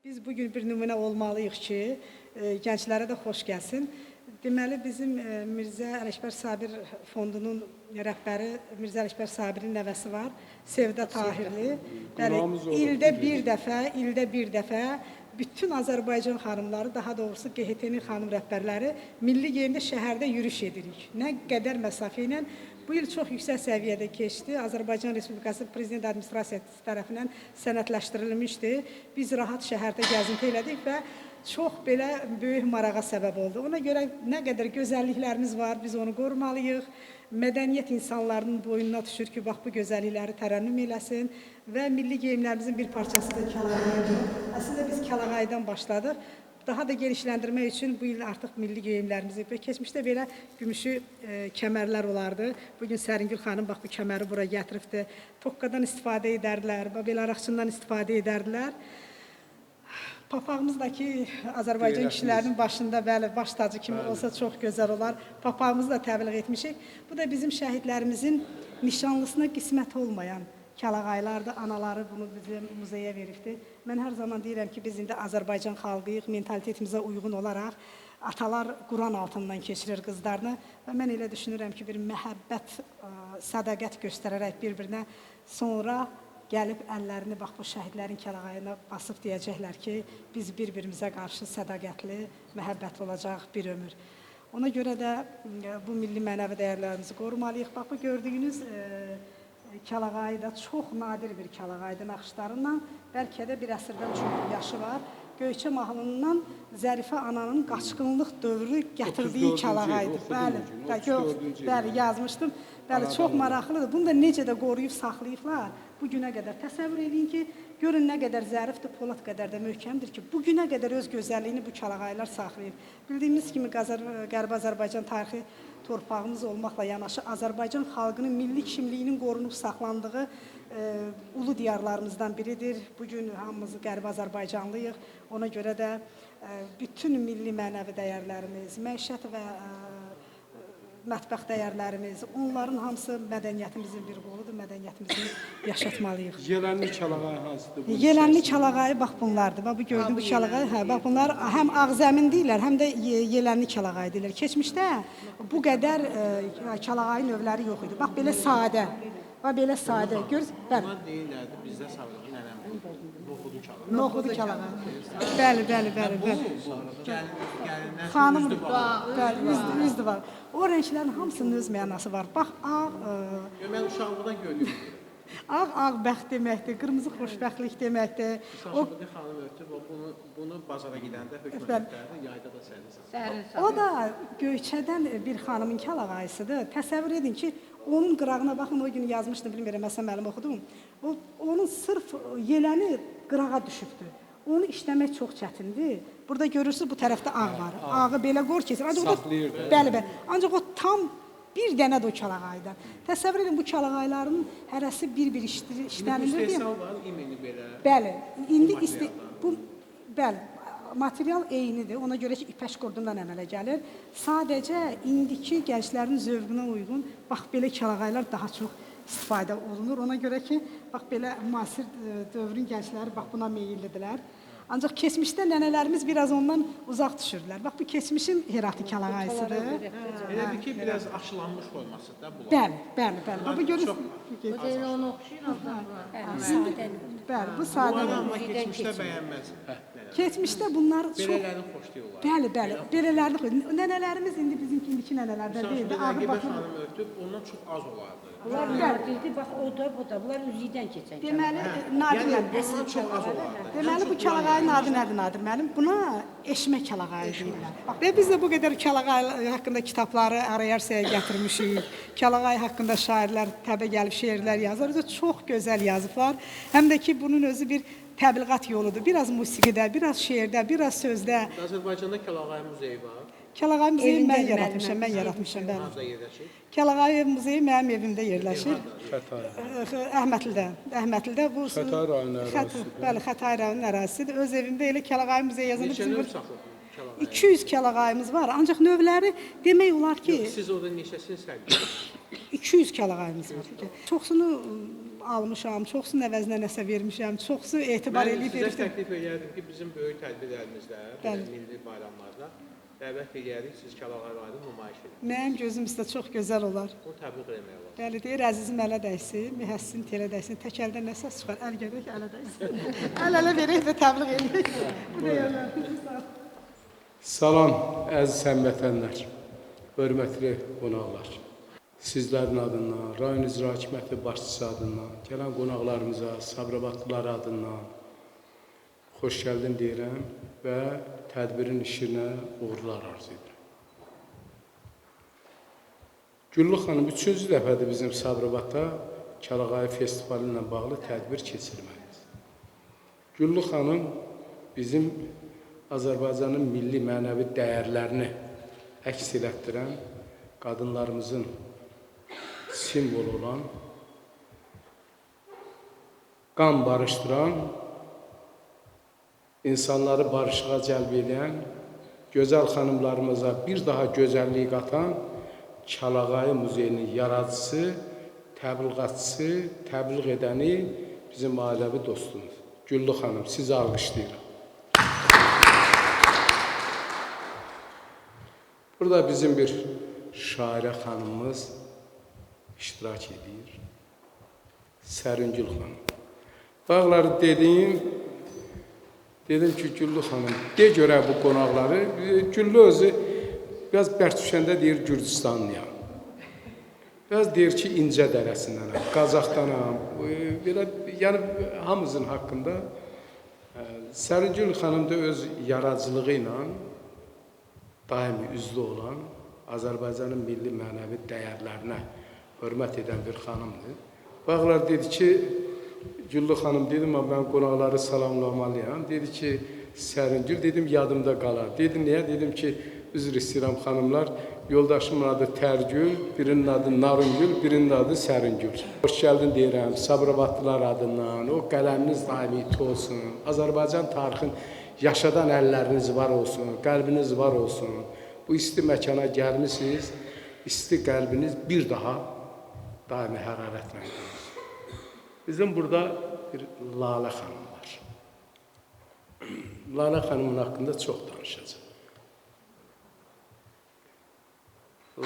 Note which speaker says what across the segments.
Speaker 1: Biz bugün bir nümunə olmalıyıq ki, gənclərə də xoş gəlsin. Deməli, bizim Mirzə Ələkbər Sabir fondunun rəhbəri Mirzə Ələkbər Sabirin nəvəsi var, Sevda Tahirli. Bəli, ildə bir dəfə bütün Azərbaycan xanımları, daha doğrusu QHT-nin xanım rəhbərləri milli geyimdə şəhərdə yürüyüş edirik. Nə qədər məsafə ilə bu il çox yüksək səviyyədə keçdi. Azərbaycan Respublikası Prezident Administrasiyası tərəfindən sənədləşdirilmişdi. Biz rahat şəhərdə gəzinti elədik və çox belə böyük marağa səbəb oldu. Ona görə nə qədər gözəlliklərimiz var, biz onu qorumalıyıq. Mədəniyyət insanlarının boynuna düşür ki, bax bu gözəllikləri tərənnüm eləsin və milli geyimlərimizin bir parçası da Kəlağayıdır. Əslində biz Kəlağayıdan başladıq. Daha da genişləndirmək üçün bu il artıq milli geyimlərimizi və keçmişdə belə gümüşü kəmərlər olardı. Bugün Səringül xanım bax bu kəməri bura gətiribdi. Tokkadan istifadə edərdilər, belə araqçından istifadə edərdilər. Papağımızdakı Azərbaycan kişilərinin başında bəli, baş tacı kimi olsa çox gözəl olar. Papağımızı da təbliğ etmişik. Bu da bizim şəhidlərimizin nişanlısına qismət olmayan Kəlağaylardır, anaları bunu bizim muzeyə veribdir. Mən hər zaman deyirəm ki, biz indi Azərbaycan xalqıyıq, mentalitetimizə uyğun olaraq atalar Quran altından keçirir qızlarını və mən elə düşünürəm ki, bir məhəbbət, sədaqət göstərərək bir-birinə sonra gəlib əllərini bax bu şəhidlərin Kəlağayına basıb deyəcəklər ki, biz bir-birimizə qarşı sədaqətli, məhəbbətli olacaq bir ömür. Ona görə də bu milli mənəvi dəyərlərimizi qorumalıyıq. Bax bu gördüyünüz Kəlağayı da çox nadir bir Kəlağaydı naxışlarından, bəlkə də bir əsrdən çox yaşı var. Göyçə mahnısından Zərifə ananın qaçqınlıq dövrü gətirdiyi Kəlağaydı. Bəli, yazmışdım. Bəli, çox maraqlıdır. Bunu da necə də qoruyub saxlayıblar. Bugünə qədər təsəvvür edin ki, görün nə qədər zərifdir, Polad qədər də möhkəmdir ki, bugünə qədər öz gözəlliyini bu Kəlağaylar saxlayıb. Bildiyimiz kimi Qərbi Azərbaycan tarixi torpağımız olmaqla yanaşı Azərbaycan xalqının milli kimliyinin qorunub saxlandığı ulu diyarlarımızdan biridir. Bugün hamımız Qərbi Azərbaycanlıyıq. Ona görə də bütün milli mənəvi dəyərlərimiz, məişət və mətbəx dəyərlərimiz, onların hamısı mədəniyyətimizin bir qoludur, mədəniyyətimizi yaşatmalıyıq.
Speaker 2: Yelənli Kəlağayı hansıdır?
Speaker 1: Yelənli Kəlağayı bax bunlardır. Bax bu gördüyün bu Kəlağayı, bax bunlar həm ağzəmin deyirlər, həm də yelənli Kəlağayı deyirlər. Keçmişdə bu qədər Kəlağayı növləri yox idi. Bax belə sadə. Bax belə sadə. Görürsünüz?
Speaker 3: Buna deyirlərdi, bizdə savcı nənəm noxudu Kəlağayı.
Speaker 1: Noxudu Kəlağayı. Bəli. Xanım, bəli, üzdü var. O rənglərin hamısının öz mənası var. Bax, ağ...
Speaker 3: Mən uşaqlıqdan gördüm.
Speaker 1: Ağ bəxt deməkdir, qırmızı xoşbəxtlik deməkdir.
Speaker 3: Saçımı xanım ötüb, bunu bazara gedəndə hökmətlərdə, yayda da sərin.
Speaker 1: O da Göyçədən bir xanımın Kəlağayısıdır. Təsəvvür edin ki, onun qırağına baxın, o gün yazmışdım, bilmirəm, məsələn, mənim oxudum. Onun sırf yeləni qırağa düşübdür. Onu işləmək çox çətindir. Burada görürsünüz, bu tərəfdə ağ var. Ağı belə qor keçir.
Speaker 2: Saxlayır.
Speaker 1: Bəli. Ancaq o tam bir dənə də o Kəlağayıdan. Təsəvvür edin, bu Kəlağayların hərəsi bir-bir işlənilir.
Speaker 3: Bu istehsal var, imeni belə.
Speaker 1: Bəli. İndi bəli, material eynidir. Ona görə ki, ipək qurdundan əmələ gəlir. Sadəcə indiki gənclərin zövqünə uyğun bax belə Kəlağaylar daha çox istifadə olunur. Ona görə ki, bax belə müasir dövrün gəncləri bax buna meyillidirlər. Ancaq keçmişdə nənələrimiz biraz ondan uzaq düşürdülər. Bax bu keçmişin Herati Kəlağayısıdır.
Speaker 3: Elə bir ki, biraz aşılanmış olması da bunlar.
Speaker 1: Bəli. Bax bu görürsünüz.
Speaker 4: O da onu oxşayır.
Speaker 1: Bəli, bu sadə.
Speaker 3: Amma keçmişdə bəyənməz.
Speaker 1: Keçmişdə bunlar çox...
Speaker 3: Belələrini xoşlayırlar.
Speaker 1: Bəli, belələrini xoşlayırlar. Nənələrimiz indi bizimki indiki nənələrdən deyildi.
Speaker 3: Rəqibə xanım ötüb, ondan çox az olardı.
Speaker 4: Bunlar nadirdir, bax o da, bu da. Bunlar üzüydən keçən.
Speaker 1: Deməli, Nadir
Speaker 3: Ondan çox az olardı.
Speaker 1: Deməli, bu Kəlağayın adı nədir Nadir mənim? Buna Eşmə Kəlağayı deyirlər. Və biz də bu qədər Kəlağayı haqqında kitabları arayar-saya gətirmişik. Kəlağayı haqqında şairlər təbə gəlib şeirlər yazır. Çox gözəl yazıblar. Həm də ki, bunun özü bir təbliğat yoludur. Biraz musiqidə, biraz şeirdə, biraz sözdə.
Speaker 3: Azərbaycanda Kəlağayı muzeyi var.
Speaker 1: Kəlağayı muzeyi mən yaratmışam.
Speaker 3: Harada yerləşir?
Speaker 1: Kəlağayı muzeyi mənim evimdə yerləşir. Əhmətlidə. Bu
Speaker 2: Xətai rayonu ərazisidir.
Speaker 1: Bəli, Xətai rayonu ərazisidir. Öz evimdə elə Kəlağayı muzeyi yazılıb.
Speaker 3: Neçə növ saxlanır Kəlağayı?
Speaker 1: 200 Kəlağayımız var. Ancaq növləri demək olar ki...
Speaker 3: Siz orada neçəsini sərgiləyirsiniz?
Speaker 1: 200 Kəlağayımız var. Çoxsunu almışam, çoxsunun əvəzinə nəsə vermişəm, çoxsu etibar
Speaker 3: Mən
Speaker 1: eləyib
Speaker 3: sizə
Speaker 1: veribdir.
Speaker 3: təklif edərdim ki, bizim böyük tədbirlərimizdə,
Speaker 1: Bəli.
Speaker 3: milli bayramlarda dəvət edərik, siz Kəlağay rayonu nümayiş edin.
Speaker 1: Mənim gözüm üstə çox gözəl olar.
Speaker 3: Bunu təbliğ etmək olar.
Speaker 1: Bəli, deyir əzizim ələ dəysin, mühəssin telə dəysin, tək əldən nə səs çıxar, əl gedək ələ dəysin. Əl-ələ verək və təbliğ edək. Bu deyərlər.
Speaker 2: Salam, əziz həmvətənlər, hörmətli qonaqlar. Sizlərin adından, rayon icra hakimiyyəti başçısı adından, gələn qonaqlarımıza, Sabirabadlılar adından xoş gəldin deyirəm və tədbirin işinə uğurlar arzu edirəm. Güllü xanım 3-cü dəfədir bizim Sabirabadda Kəlağayı festivalı ilə bağlı tədbir keçirməkdir. Güllü xanım bizim Azərbaycanın milli mənəvi dəyərlərini əks elətdirən, qadınlarımızın simvolu olan, qan barışdıran, insanları barışığa cəlb edən, gözəl xanımlarımıza bir daha gözəllik qatan Kəlağayı Muzeyinin yaradıcısı, təbliğatçısı, təbliğ edəni bizim ailəvi dostumuz. Güllü xanım, sizi alqışlayıram. Burada bizim bir şairə xanımımız iştirak edir. Səringül xanım. Dağları dedim ki, Güllü xanım, de görək bu qonaqları. Güllü özü biraz bərk düşəndə deyir Gürcüstanlıyam. Biraz deyir ki, İncə dərəsindənəm, Qazaxdanam. Belə, yəni hamımızın haqqında Səringül xanım da öz yaradıcılığı ilə daimi üzlü olan, Azərbaycanın milli mənəvi dəyərlərinə hörmət edən bir xanımdır. Bağlar dedi ki, Güllü xanım dedim, mən qonaqları salamlamalıyam. Dedi ki, Səringül, dedim, yadımda qalar. Dedi, niyə? Dedim ki, üzr istəyirəm xanımlar, yoldaşımın adı Tərgül, birinin adı Narıngül, birinin adı Səringül. Hoş gəldin deyirəm, Sabirabadlılar adından, o qələminiz daimi iti olsun, Azərbaycan tarixin yaşadan əlləriniz var olsun, qəlbiniz var olsun. Bu isti məkana gəlmişsiniz, isti qəlbiniz bir daha daimi hərarətlə qalır. Bizim burada bir Lalə xanım var. Lalə xanımın haqqında çox danışacağım.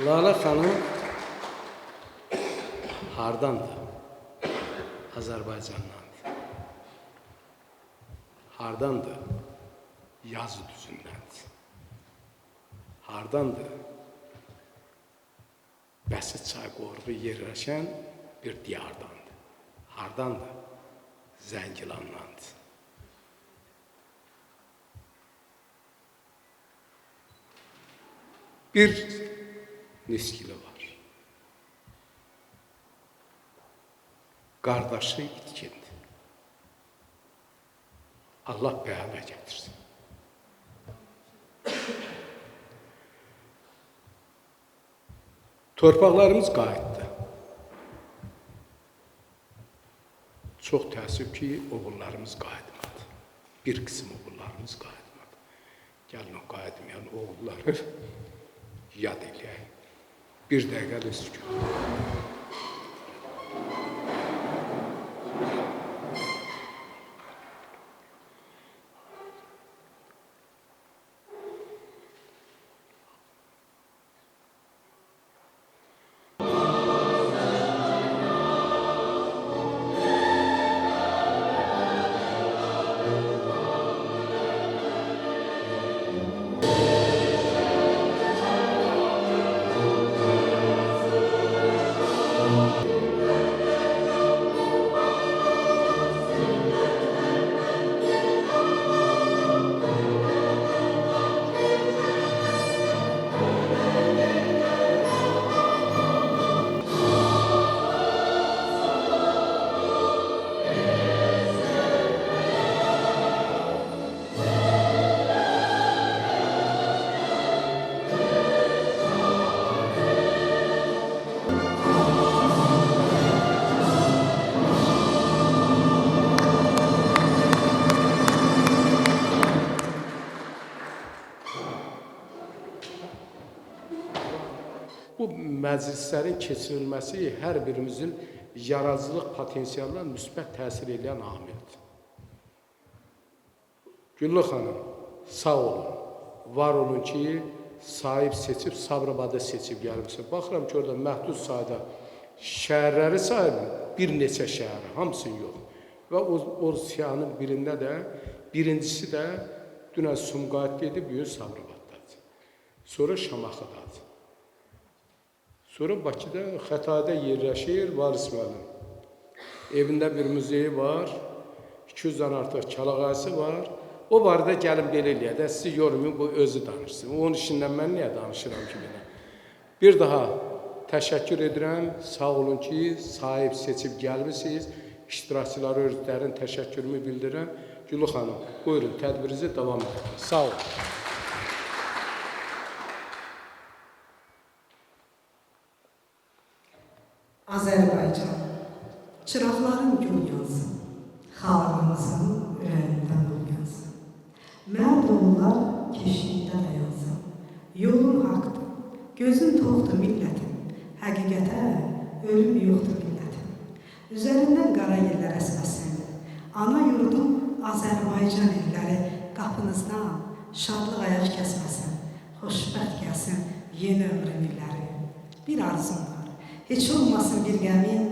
Speaker 2: Lalə xanım hardandır? Azərbaycandandır. Hardandır? Yazı düzündəndir. Hardandır? Bəsit çay qoruğu yerləşən bir diyardandır. Hardandır? Zəngilandandır. Bir niskili var. Qardaşı itkindir. Allah bəhanə gətirsin. Torpaqlarımız qayıtdı. Çox təəssüf ki, oğullarımız qayıtmadı. Bir qism oğullarımız qayıtmadı. Gəlin o qayıtmayan oğulları yad eləyək. Bir dəqiqə də sükun. Bu məclislərin keçirilməsi hər birimizin yaradıcılıq potensialına müsbət təsir edən amildir. Güllü xanım, sağ olun, var olun ki, sahib seçib, Sabirabadda seçib gəlmişsiniz. Baxıram ki, orada məhdud sayda şəhərləri sayılır, bir neçə şəhəri, hamısını yox. Və o siyanın birində də, birincisi də dünən Sumqayıtda idi, bu gün Sabirabaddadır. Sonra Şamaxıdadır. Sonra Bakıda, Xətayda yerləşir, Varis müəllim. Evində bir muzeyi var, 200-dən artıq kəlağayısı var. O barədə gəlin belə eləyək də, sizi yormayın, bu özü danışsın. Onun işindən mən niyə danışıram ki, belə? Bir daha təşəkkür edirəm, sağ olun ki, sahib seçib gəlmişsiniz. İştirakçılara özlərin təşəkkürümü bildirirəm. Güllü xanım, buyurun, tədbirinizi davam edin. Sağ olun.
Speaker 5: Azərbaycan, çıraqların gül yansın, xalqımızın ürəyindən ol yansın. Mərd oğullar keşikdə dayansın, yolun haqdır, gözün toxdur millətin, həqiqətə ölüm yoxdur millətin. Üzərindən qara yerlər əsməsin, ana yurdum Azərbaycan illəri qapınızdan şadlıq ayaq kəsməsin, xoşbəxt gəlsin yeni ömrün illəri. Bir arzum var. Heç olmasın bir qəmin,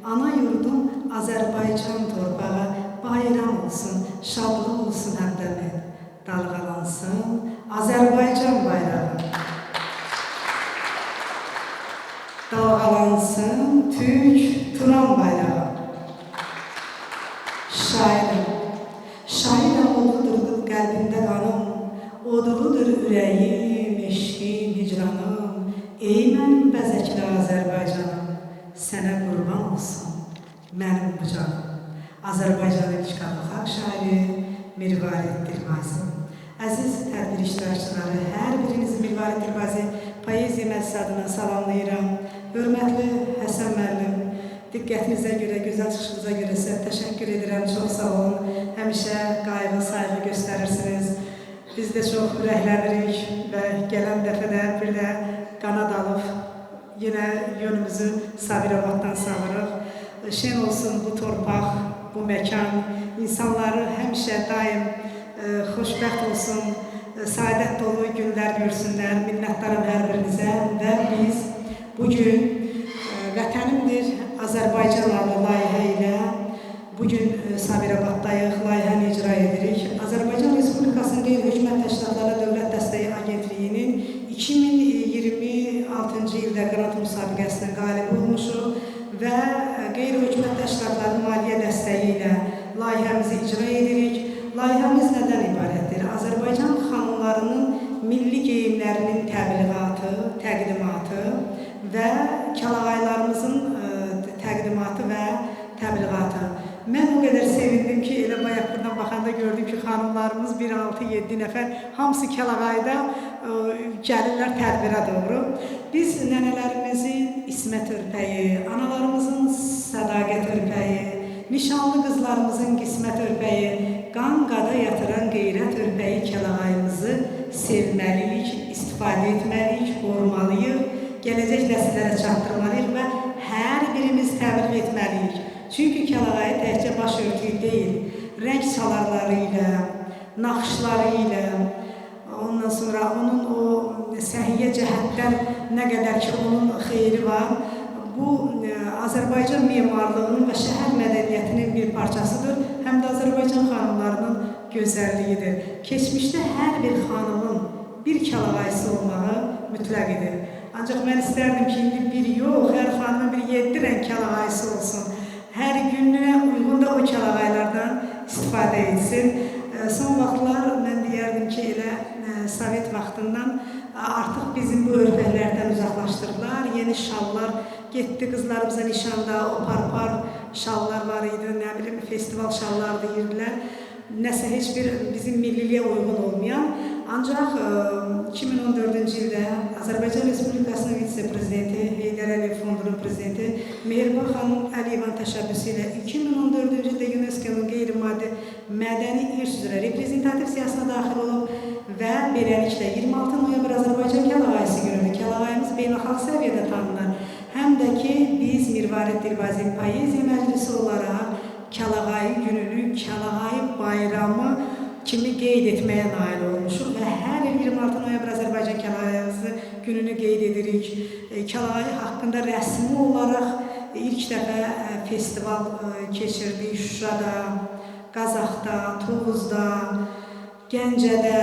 Speaker 5: ana yurdum Azərbaycan torpağı bayram olsun, şadlıq olsun həmdəmin. Dalğalansın Azərbaycan bayrağı. Dalğalansın Türk Turan bayrağı. Şairim odudur qəlbində qanım, odurudur ürəyim, eşqim, hicranım. Ey mənim bəzəkli Azərbaycanım, sənə qurban olsun mənim bu canım. Azərbaycanın ilk xalq şairi Mirvarid Dilbazi. Əziz tədbir iştirakçıları, hər birinizi Mirvarid Dilbazi poeziya məclisi adına salamlayıram. Hörmətli Həsən müəllim, diqqətinizə görə, gözəl çıxışınıza görə sizə təşəkkür edirəm. Çox sağ olun. Həmişə qayğı, sayğı göstərirsiniz. Biz də çox ürəklənirik və gələn dəfədə bir də qanad alıb yenə yönümüzü Sabirabaddan salırıq. Şən olsun bu torpaq, bu məkan, insanları həmişə daim xoşbəxt olsun, saadət dolu günlər görsünlər. Minnətdarım hər birinizə və biz bugün Vətənimdir Azərbaycan adlı layihə ilə bugün Sabirabaddayıq, layihəni icra edirik. Azərbaycan Respublikasının Qeyri-Hökumət Təşkilatları Dövlət Dəstəyi Agentliyinin 2026-cı ildə qrant müsabiqəsinin qalibi olmuşuq və qeyri-hökumət təşkilatların maliyyə dəstəyi ilə layihəmizi icra edirik. Layihəmiz nədən ibarətdir? Azərbaycan xanımlarının milli geyimlərinin təbliğatı, təqdimatı və kəlağaylarımızın təqdimatı və təbliğatı. Mən o qədər sevindim ki, elə bayaq buradan baxanda gördüm ki, xanımlarımız 1-6-7 nəfər, hamısı kəlağayda gəlirlər tədbirə doğru. Biz nənələrimizin ismət örpəyi, analarımızın sədaqət örpəyi, nişanlı qızlarımızın qismət örpəyi, qan qada yatıran qeyrət örpəyi kəlağayımızı sevməliyik, istifadə etməliyik, qorumalıyıq, gələcək nəsillərə çatdırmalıyıq və hər birimiz təbliğ etməliyik. Çünki kəlağayı təkcə baş örtüyü deyil, rəng çalarları ilə, naxışları ilə, ondan sonra onun o səhiyyə cəhətdən nə qədər ki, onun xeyri var, bu Azərbaycan memarlığının və şəhər mədəniyyətinin bir parçasıdır, həm də Azərbaycan xanımlarının gözəlliyidir. Keçmişdə hər bir xanımın bir kəlağayısı olmağı mütləq idi. Ancaq mən istərdim ki, indi bir yox, hər xanımın bir 7 rəng kəlağayısı olsun. Hər günlüyə uyğun da o kəlağaylardan istifadə etsin. Son vaxtlar mən deyərdim ki, elə Sovet vaxtından artıq bizim bu örpəklərdən uzaqlaşdırdılar. Yeni şallar getdi, qızlarımıza nişanda o par-par şallar var idi, nə bilim, festival şallar deyirdilər. Nəsə heç bir bizim milliliyə uyğun olmayan. Ancaq 2014-cü ildə Azərbaycan Respublikasının vitse-prezidenti, Heydər Əliyev Fondunun prezidenti Mehriban xanım Əliyevan təşəbbüsü ilə 2014-cü ildə UNESCO-nun qeyri-maddi mədəni irs üzrə reprezentativ siyasına daxil olub və beləliklə 26 noyabr Azərbaycan kəlağayısı günüdür. Kəlağayımız beynəlxalq səviyyədə tanınır. Həm həm də ki, biz Mirvarid Dilbazi Poeziya Məclisi olaraq Kəlağayı gününü, Kəlağayı bayramı kimi qeyd etməyə nail olmuşuq və hər il 26 noyabr Azərbaycan Kəlağayı gününü qeyd edirik. Kəlağayı haqqında rəsmi olaraq ilk dəfə festival keçirdik Şuşada, Qazaxda, Tovuzda, Gəncədə,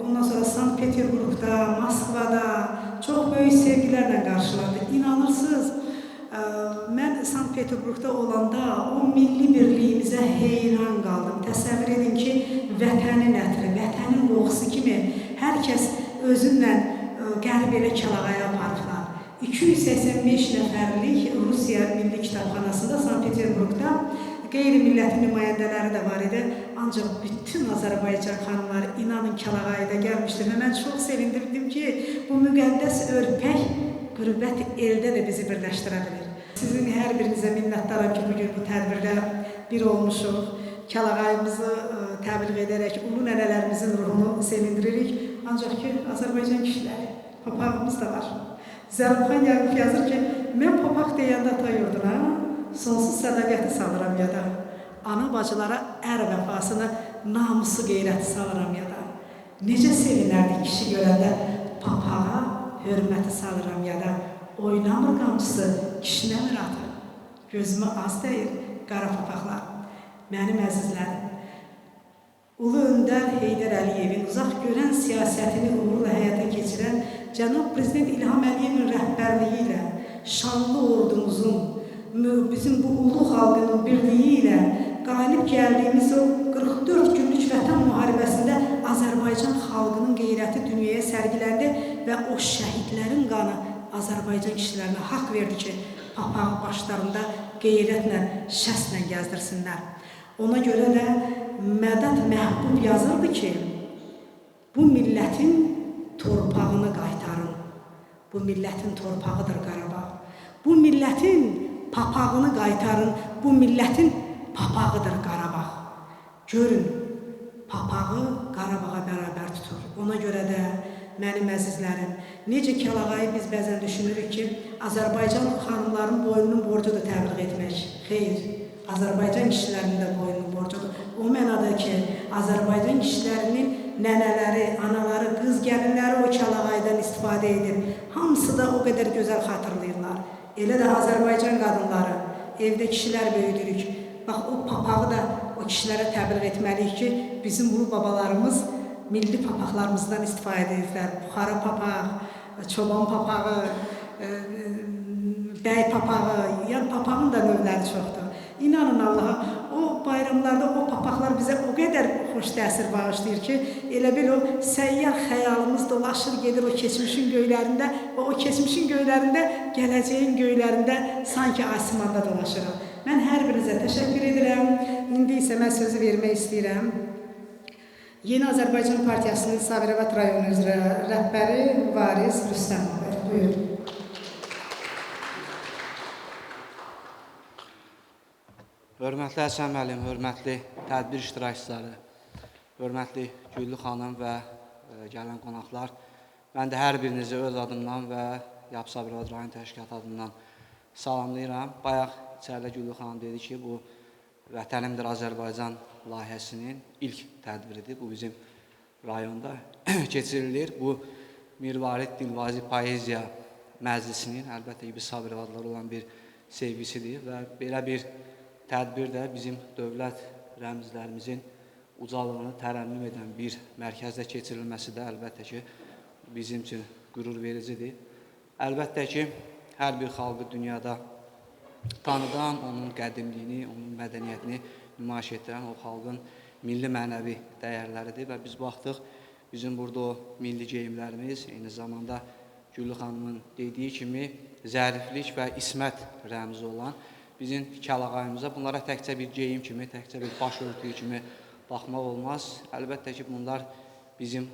Speaker 5: ondan sonra Sankt-Peterburqda, Moskvada çox böyük sevgilərlə qarşılandı. İnanırsınız, mən Sankt-Peterburqda olanda o milli birliyimizə heyran qaldım. Təsəvvür edin ki, vətənin ətri, vətənin qoxusu kimi hər kəs özünlə qərib elə Kəlağaya aparıblar. 285 nəfərlik Rusiya Milli Kitabxanasında Sankt-Peterburqda qeyri-millətin nümayəndələri də var idi. Ancaq bütün Azərbaycan xanımları inanın Kəlağayıda gəlmişdi və mən çox sevindirdim ki, bu müqəddəs örpək qürbət eldə də bizi birləşdirə bilir. Sizin hər birinizə minnətdaram ki, bugün bu tədbirdə bir olmuşuq. Kəlağayımızı təbliğ edərək ulu nənələrimizin ruhunu sevindiririk. Ancaq ki, Azərbaycan kişiləri, papağımız da var. Zərubxan Yaqub yazır ki, mən papaq deyəndə ata yurduna sonsuz sədaqəti salıram yada. Ana bacılara ər vəfasını, namusu qeyrəti salıram yada. Necə sevinərdik kişi görəndə papağa hörməti salıram yada. Oynamır qamçısı, kişinəmir atı. Gözümə az deyir, qara papaqlar. Mənim əzizlərim, Ulu Öndər Heydər Əliyevin uzaq görən siyasətini uğurla həyata keçirən Cənab Prezident İlham Əliyevin rəhbərliyi ilə şanlı ordumuzun, bizim bu ulu xalqının birliyi ilə qalib gəldiyimiz o 44 günlük vətən müharibəsində Azərbaycan xalqının qeyrəti dünyaya sərgiləndi və o şəhidlərin qanı Azərbaycan kişilərinə haqq verdi ki, papağı başlarında qeyrətlə, şəslə gəzdirsinlər. Ona görə də Mədət Məhbub yazırdı ki, bu millətin torpağını qaytarın. Bu millətin torpağıdır Qarabağ. Bu millətin papağını qaytarın. Bu millətin papağıdır Qarabağ. Görün, papağı Qarabağa bərabər tutur. Ona görə də mənim əzizlərim, necə Kəlağayı biz bəzən düşünürük ki, Azərbaycan xanımların boynunun borcudur təbliğ etmək. Xeyr, Azərbaycan kişilərinin də boynunun borcudur. O mənada ki, Azərbaycan kişilərinin nənələri, anaları, qız gəlinləri o Kəlağayıdan istifadə edib. Hamısı da o qədər gözəl xatırlayırlar. Elə də Azərbaycan qadınları, evdə kişilər böyüdürük. Bax, o papağı da o kişilərə təbliğ etməliyik ki, bizim ulu babalarımız milli papaqlarımızdan istifadə edirlər. Buxara papaq, çoban papağı, bəy papağı, yəni papağın da növləri çoxdur. İnanın Allaha, o bayramlarda o papaqlar bizə o qədər xoş təsir bağışlayır ki, elə bil o səyyar xəyalımız dolaşır, gedir o keçmişin göylərində və o keçmişin göylərində, gələcəyin göylərində sanki asimanda dolaşırıq. Mən hər birinizə təşəkkür edirəm. İndi isə mən sözü vermək istəyirəm. Yeni Azərbaycan Partiyasının Sabirabad rayonu üzrə rəhbəri Varis Rüstəmov. Buyurun.
Speaker 6: Hörmətli Həsən müəllim, hörmətli tədbir iştirakçıları, hörmətli Güllü xanım və gələn qonaqlar, mən də hər birinizi öz adımdan və Yab Sabirabad rayon təşkilatı adından salamlayıram. Bayaq içəridə Güllü xanım dedi ki, bu Vətənimdir Azərbaycan layihəsinin ilk tədbiridir. Bu bizim rayonda keçirilir. Bu Mirvarid Dilbazi Poeziya Məclisinin əlbəttə ki, biz Sabirabadlılar olan bir sevgisidir və belə bir tədbir də bizim dövlət rəmzlərimizin ucalığını tərənnüm edən bir mərkəzdə keçirilməsi də əlbəttə ki, bizim üçün qürur vericidir. Əlbəttə ki, hər bir xalqı dünyada tanıdan, onun qədimliyini, onun mədəniyyətini nümayiş etdirən o xalqın milli mənəvi dəyərləridir və biz baxdıq, bizim burada o milli geyimlərimiz, eyni zamanda Güllü xanımın dediyi kimi zəriflik və ismət rəmzi olan bizim Kəlağayımıza bunlara təkcə bir geyim kimi, təkcə bir baş örtüyü kimi baxmaq olmaz. Əlbəttə ki, bunlar bizim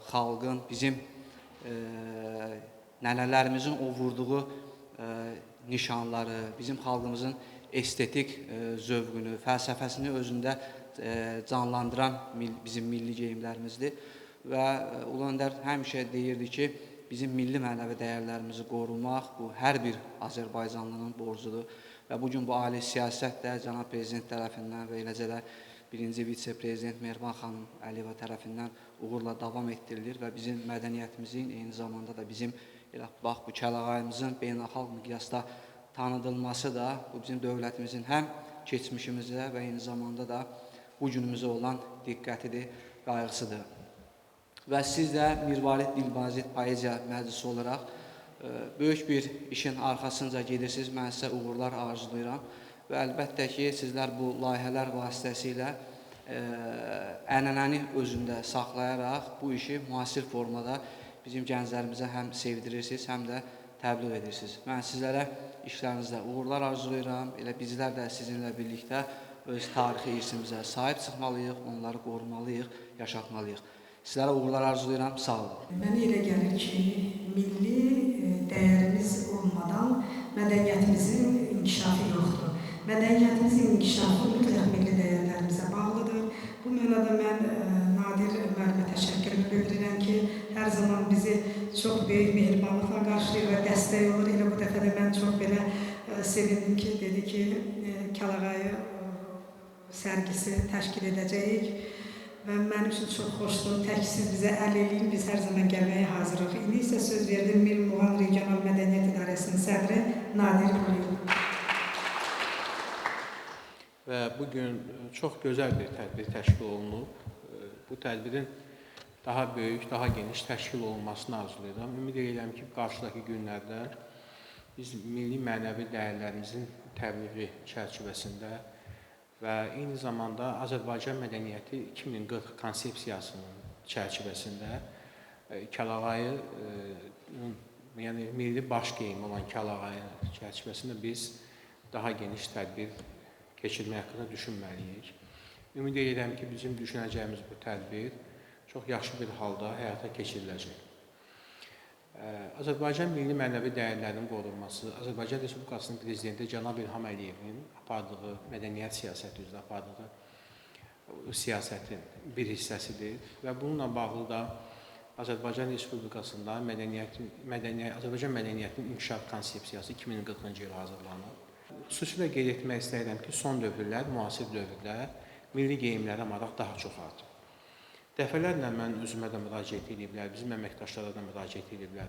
Speaker 6: xalqın, bizim nənələrimizin o vurduğu nişanları, bizim xalqımızın estetik zövqünü, fəlsəfəsini özündə canlandıran bizim milli geyimlərimizdir. Və Ulu Öndər həmişə deyirdi ki, bizim milli mənəvi dəyərlərimizi qorumaq bu hər bir Azərbaycanlının borcudur. Və bugün bu ali siyasət də cənab prezident tərəfindən və eləcə də birinci vitse-prezident Mehriban xanım Əliyeva tərəfindən uğurla davam etdirilir və bizim mədəniyyətimizin, eyni zamanda da bizim elə bax bu Kəlağayımızın beynəlxalq miqyasda tanıdılması da bu bizim dövlətimizin həm keçmişimizə və eyni zamanda da bu günümüzə olan diqqətidir, qayğısıdır. Və siz də Mirvarid Dilbazit Poeziya Məclisi olaraq böyük bir işin arxasınca gedirsiniz. Mən sizə uğurlar arzulayıram. Və əlbəttə ki, sizlər bu layihələr vasitəsilə ənənəni özündə saxlayaraq bu işi müasir formada bizim gənclərimizə həm sevdirirsiniz, həm də təbliğ edirsiniz. Mən sizlərə işlərinizdə uğurlar arzulayıram. Elə bizlər də sizinlə birlikdə öz tarixi irsimizə sahib çıxmalıyıq, onları qorumalıyıq, yaşatmalıyıq. Sizlərə uğurlar arzulayıram, sağ olun.
Speaker 5: Mənə elə gəlir ki, milli dəyərimiz olmadan mədəniyyətimizin inkişafı yoxdur. Mədəniyyətimizin inkişafı mütləq milli dəyərlərimizə bağlıdır. Bu mənada mən Nadir müəllimə təşəkkürümü bildirirəm ki, hər zaman bizi çox böyük mehribanlıqla qarşılayır və dəstək olur. Elə bu dəfə də mən çox belə sevindim ki, dedi ki, Kəlağayı sərgisi təşkil edəcəyik. Və mənim üçün çox xoşdur. Tək siz bizə əl eləyin, biz hər zaman gəlməyə hazırıq. İndi isə söz verdim Mir Muğan Regional Mədəniyyət İdarəsinin sədri Nadir Quliyev.
Speaker 3: Və bugün çox gözəl bir tədbir təşkil olunub. Bu tədbirin daha böyük, daha geniş təşkil olunmasını arzulayıram. Ümid edirəm ki, qarşıdakı günlərdə biz milli mənəvi dəyərlərimizin təbliği çərçivəsində və eyni zamanda Azərbaycan mədəniyyəti 2040 konsepsiyasının çərçivəsində Kəlağayı, yəni milli baş geyimi olan Kəlağayı çərçivəsində biz daha geniş tədbir keçirmək haqqında düşünməliyik. Ümid edirəm ki, bizim düşünəcəyimiz bu tədbir çox yaxşı bir halda həyata keçiriləcək. Azərbaycan milli mənəvi dəyərlərinin qorunması, Azərbaycan Respublikasının Prezidenti cənab İlham Əliyevin apardığı mədəniyyət siyasəti üzrə apardığı siyasətin bir hissəsidir və bununla bağlı da Azərbaycan Respublikasında Azərbaycan mədəniyyətinin inkişaf konsepsiyası 2040-cı il hazırlanıb. Xüsusilə qeyd etmək istəyirəm ki, son dövrlər, müasir dövrdə milli geyimlərə maraq daha çox artıb. Dəfələrlə mən özümə də müraciət ediblər, bizim əməkdaşlara da müraciət ediblər.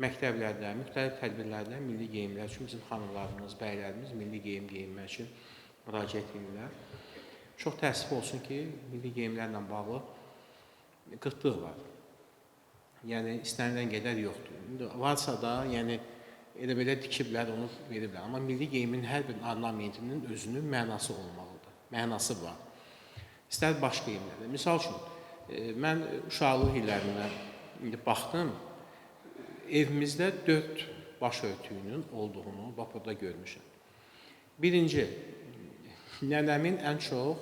Speaker 3: Məktəblərdə, müxtəlif tədbirlərdə milli geyimlər üçün bizim xanımlarımız, bəylərimiz milli geyim geyinmək üçün müraciət edirlər. Çox təəssüf olsun ki, milli geyimlərlə bağlı qıtlıq var. Yəni, istənilən qədər yoxdur. Varsa da, yəni, elə belə dikiblər, onu veriblər. Amma milli geyimin hər bir ornamentinin özünün mənası olmalıdır. Mənası var. İstər baş geyimlərdə. Misal üçün, mən uşaqlıq illərinə indi baxdım, evimizdə 4 baş örtüyünün olduğunu bax burada görmüşəm. Birinci, nənəmin ən çox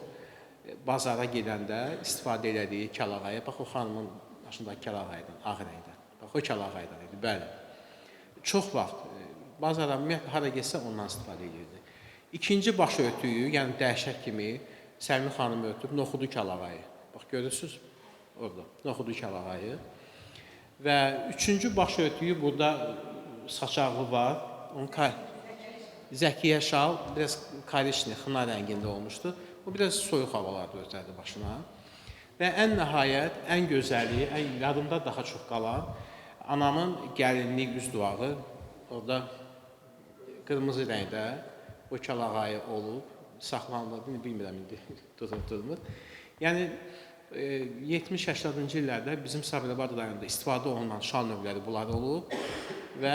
Speaker 3: bazara gedəndə istifadə elədiyi Kəlağayı, bax o xanımın başındakı Kəlağayıdan, ağ rəngdən. Bax o Kəlağayıdan idi, bəli. Çox vaxt bazara hara getsə ondan istifadə edirdi. İkinci baş örtüyü, yəni dəhşət kimi Səlmi xanım örtüb Noxudu Kəlağayı. Bax görürsünüz orada, Noxudu Kəlağayı. Və üçüncü baş örtüyü burada saçaqlı var. Onun Zəkiyə şal, biraz karişni, xına rəngində olmuşdu. O biraz soyuq havalarda örtərdi başına. Və ən nəhayət, ən gözəli, yadımda daha çox qalan anamın gəlinlik üz duağı, orada qırmızı rəngdə o Kəlağayı olub, saxlanılır, bilmirəm indi durur. Yəni, 70-80-cı illərdə bizim Sabirabad rayonunda istifadə olunan şal növləri bunlar olub və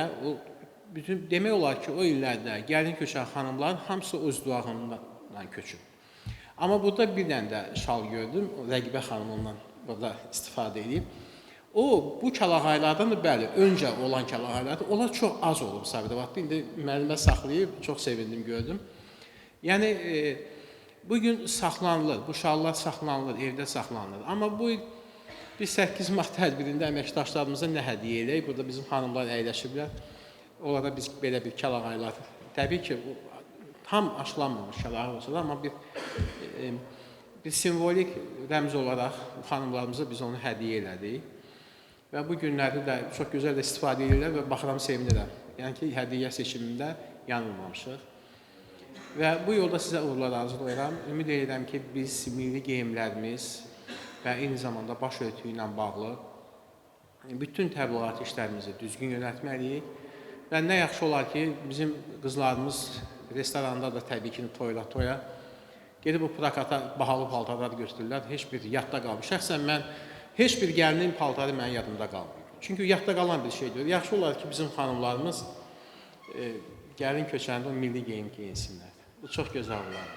Speaker 3: demək olar ki, o illərdə gəlin köçən xanımların hamısı öz duağından köçüb. Amma burada bir dənə də şal gördüm, Rəqibə xanım ondan burada istifadə edib. O, bu Kəlağaylardan da bəli, öncə olan Kəlağaylardan, onlar çox az olub Sabirabadda. İndi müəllimə saxlayıb, çox sevindim, gördüm. Yəni, bugün saxlanılır, bu şallar saxlanılır, evdə saxlanılır. Amma bu il biz 8 mart tədbirində əməkdaşlarımıza nə hədiyyə eləyik? Burada bizim xanımlar əyləşiblər. Onlara biz belə bir Kəlağaylar, təbii ki, tam aşılanmamış Kəlağay olsa da, amma bir simvolik rəmz olaraq xanımlarımıza biz onu hədiyyə elədik. və bu günləri də çox gözəl də istifadə edirlər və baxıram, sevinirəm. Yəni ki, hədiyyə seçimində yanılmamışıq. Və bu yolda sizə uğurlar arzulayıram. Ümid edirəm ki, biz milli geyimlərimiz və eyni zamanda baş örtüyü ilə bağlı bütün təbliğat işlərimizi düzgün yönəltməliyik. Və nə yaxşı olar ki, bizim qızlarımız restoranda da təbii ki, toya gedib bu prakata bahalı paltarlar götürürlər. Heç bir yadda qalmır. Şəxsən mən heç bir gəlinin paltarı mənim yadımda qalmır. Çünki yadda qalan bir şeydir. Yaxşı olar ki, bizim xanımlarımız gəlin köçəndə o milli geyim geyinsinlər. Bu çox gözəl olar.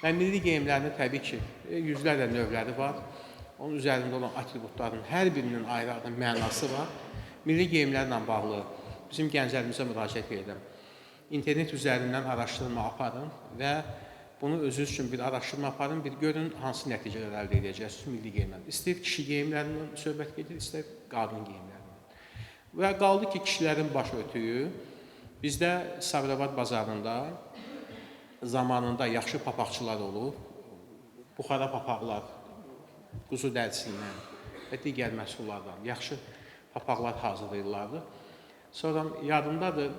Speaker 3: Və milli geyimlərinin təbii ki, yüzlərlə növləri var. Onun üzərində olan atributların hər birinin ayrı mənası var. Milli geyimlərlə bağlı bizim gənclərimizə müraciət edirəm. İnternet üzərindən araşdırma aparın və bunu özünüz üçün bir araşdırma aparın, bir görün hansı nəticələr əldə edəcəksiniz milli geyimlərdən. İstəyir kişi geyimlərindən söhbət gedir, istəyir qadın geyimlərindən. Və qaldı ki, kişilərin baş örtüyü bizdə Sabirabad bazarında zamanında yaxşı papaqçılar olub, buxara papaqlar, quzu dərisindən və digər məhsullardan yaxşı papaqlar hazırlayırlardı. Sonra yadımdadır,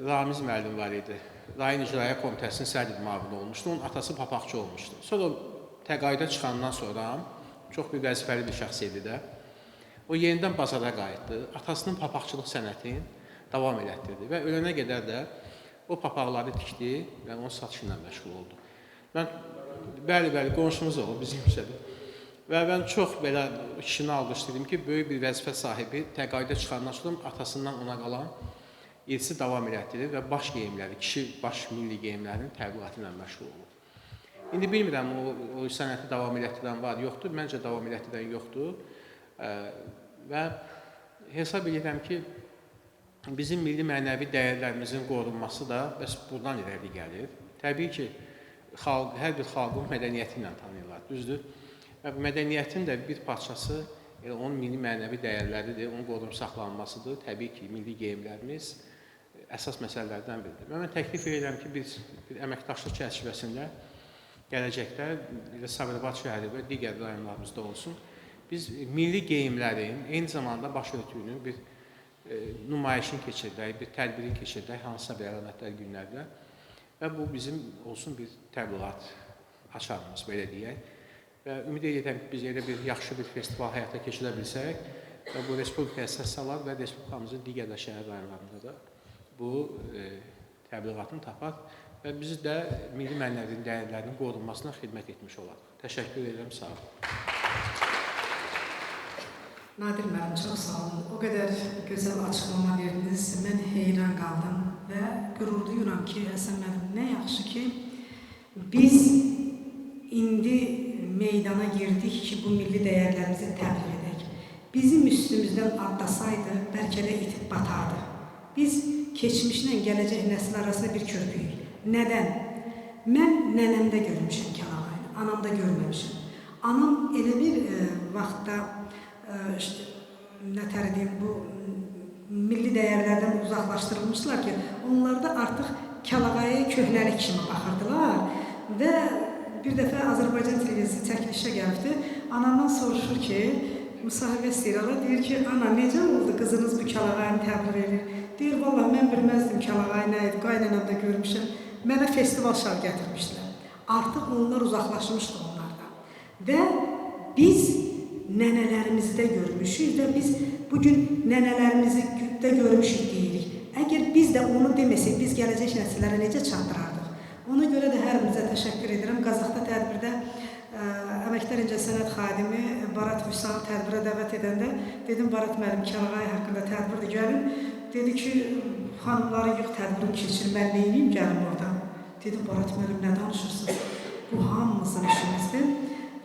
Speaker 3: Ramiz müəllim var idi. Rayon İcraiyyə Komitəsinin sədr müavini olmuşdu. Onun atası papaqçı olmuşdu. Sonra təqaüdə çıxandan sonra çox bir vəzifəli bir şəxs idi də. O yenidən bazara qayıtdı. Atasının papaqçılıq sənətini davam elətdirdi və ölənə qədər də o papaqları tikdi və onun satışı ilə məşğul oldu. Mən bəli, qonşumuz olub bizim işədir. Və mən çox belə kişini alqışlayırdım ki, böyük bir vəzifə sahibi təqaüdə çıxandan sonra atasından ona qalan irsi davam elətdirir və baş geyimləri, kişi baş milli geyimlərinin təbliğatı ilə məşğul olur. İndi bilmirəm, o sənəti davam elətdirən var, yoxdur. Məncə davam elətdirən yoxdur. Və hesab edirəm ki, bizim milli mənəvi dəyərlərimizin qorunması da bəs buradan irəli gəlir. Təbii ki, hər bir xalqın mədəniyyəti ilə tanıyırlar, düzdür. Və mədəniyyətin də bir parçası onun milli mənəvi dəyərləridir, onun qorunub saxlanmasıdır. Təbii ki, milli geyimlərimiz əsas məsələlərdən biridir. Mən təklif edirəm ki, bir əməkdaşlıq çərçivəsində gələcəkdə Sabirabad şəhəri və digər rayonlarımızda olsun, biz milli geyimlərin, eyni zamanda baş örtüyünün bir nümayişini keçirdək, bir tədbirini keçirdək, hansısa bir əlamətlər günlərdə və bu bizim olsun bir təbliğat açarımız, belə deyək. Və ümid edirəm ki, biz elə bir yaxşı bir festival həyata keçirə bilsək və bu Respublikaya səs salar və Respublikamızın digər şəhər rayonlarında da bu təbliğatını tapar və biz də milli mənəvi dəyərlərinin qorunmasına xidmət etmiş olarıq. Təşəkkür edirəm, sağ olun.
Speaker 5: Nadir müəllim, çox sağ olun. O qədər gözəl açıqlama verdiniz. Mən heyran qaldım və qürur duyuram ki, Həsən müəllim, nə yaxşı ki, biz indi meydana girdik ki, bu milli dəyərlərimizi təbliğ edək. Bizim üstümüzdən atlasaydı, bəlkə də itib batardı. Biz keçmişlə gələcək nəsil arasında bir körpüyük. Nədən? Mən nənəmdə görmüşəm Kəlağayını, anamda görməmişəm. Anam elə bir vaxtda, nətər deyim, bu milli dəyərlərdən uzaqlaşdırılmışlar ki, onlarda artıq Kəlağayı köhnəlik kimi baxırdılar və bir dəfə Azərbaycan televiziyası çəkilişə gəlibdi. Anamdan soruşur ki, müsahibə istəyirlər, deyir ki, ana, necə oldu qızınız bu Kəlağayını təbliğ edir? Deyir, valla mən bilməzdim Kəlağayı nə idi, qaynanamda görmüşəm. Mənə festival şar gətirmişdilər. Artıq onlar uzaqlaşmışdı onlardan. Və biz nənələrimizdə görmüşük və biz bugün nənələrimizi də görmüşük deyirik. Əgər biz də onu deməsik, biz gələcək nəsillərə necə çatdırardıq? Ona görə də hər birinizə təşəkkür edirəm. Qazaxda tədbirdə Əməkdar İncəsənət xadimi Barat Vüsal tədbirə dəvət edəndə dedim, Barat müəllim Kəlağayı haqqında tədbirdir, gəlin. Dedi ki, xanımları yığ tədbirini keçir, mən neyiniyim, gəlin oradan. Dedim, Barat müəllim, nə danışırsınız? Bu hamımızın işimizdir.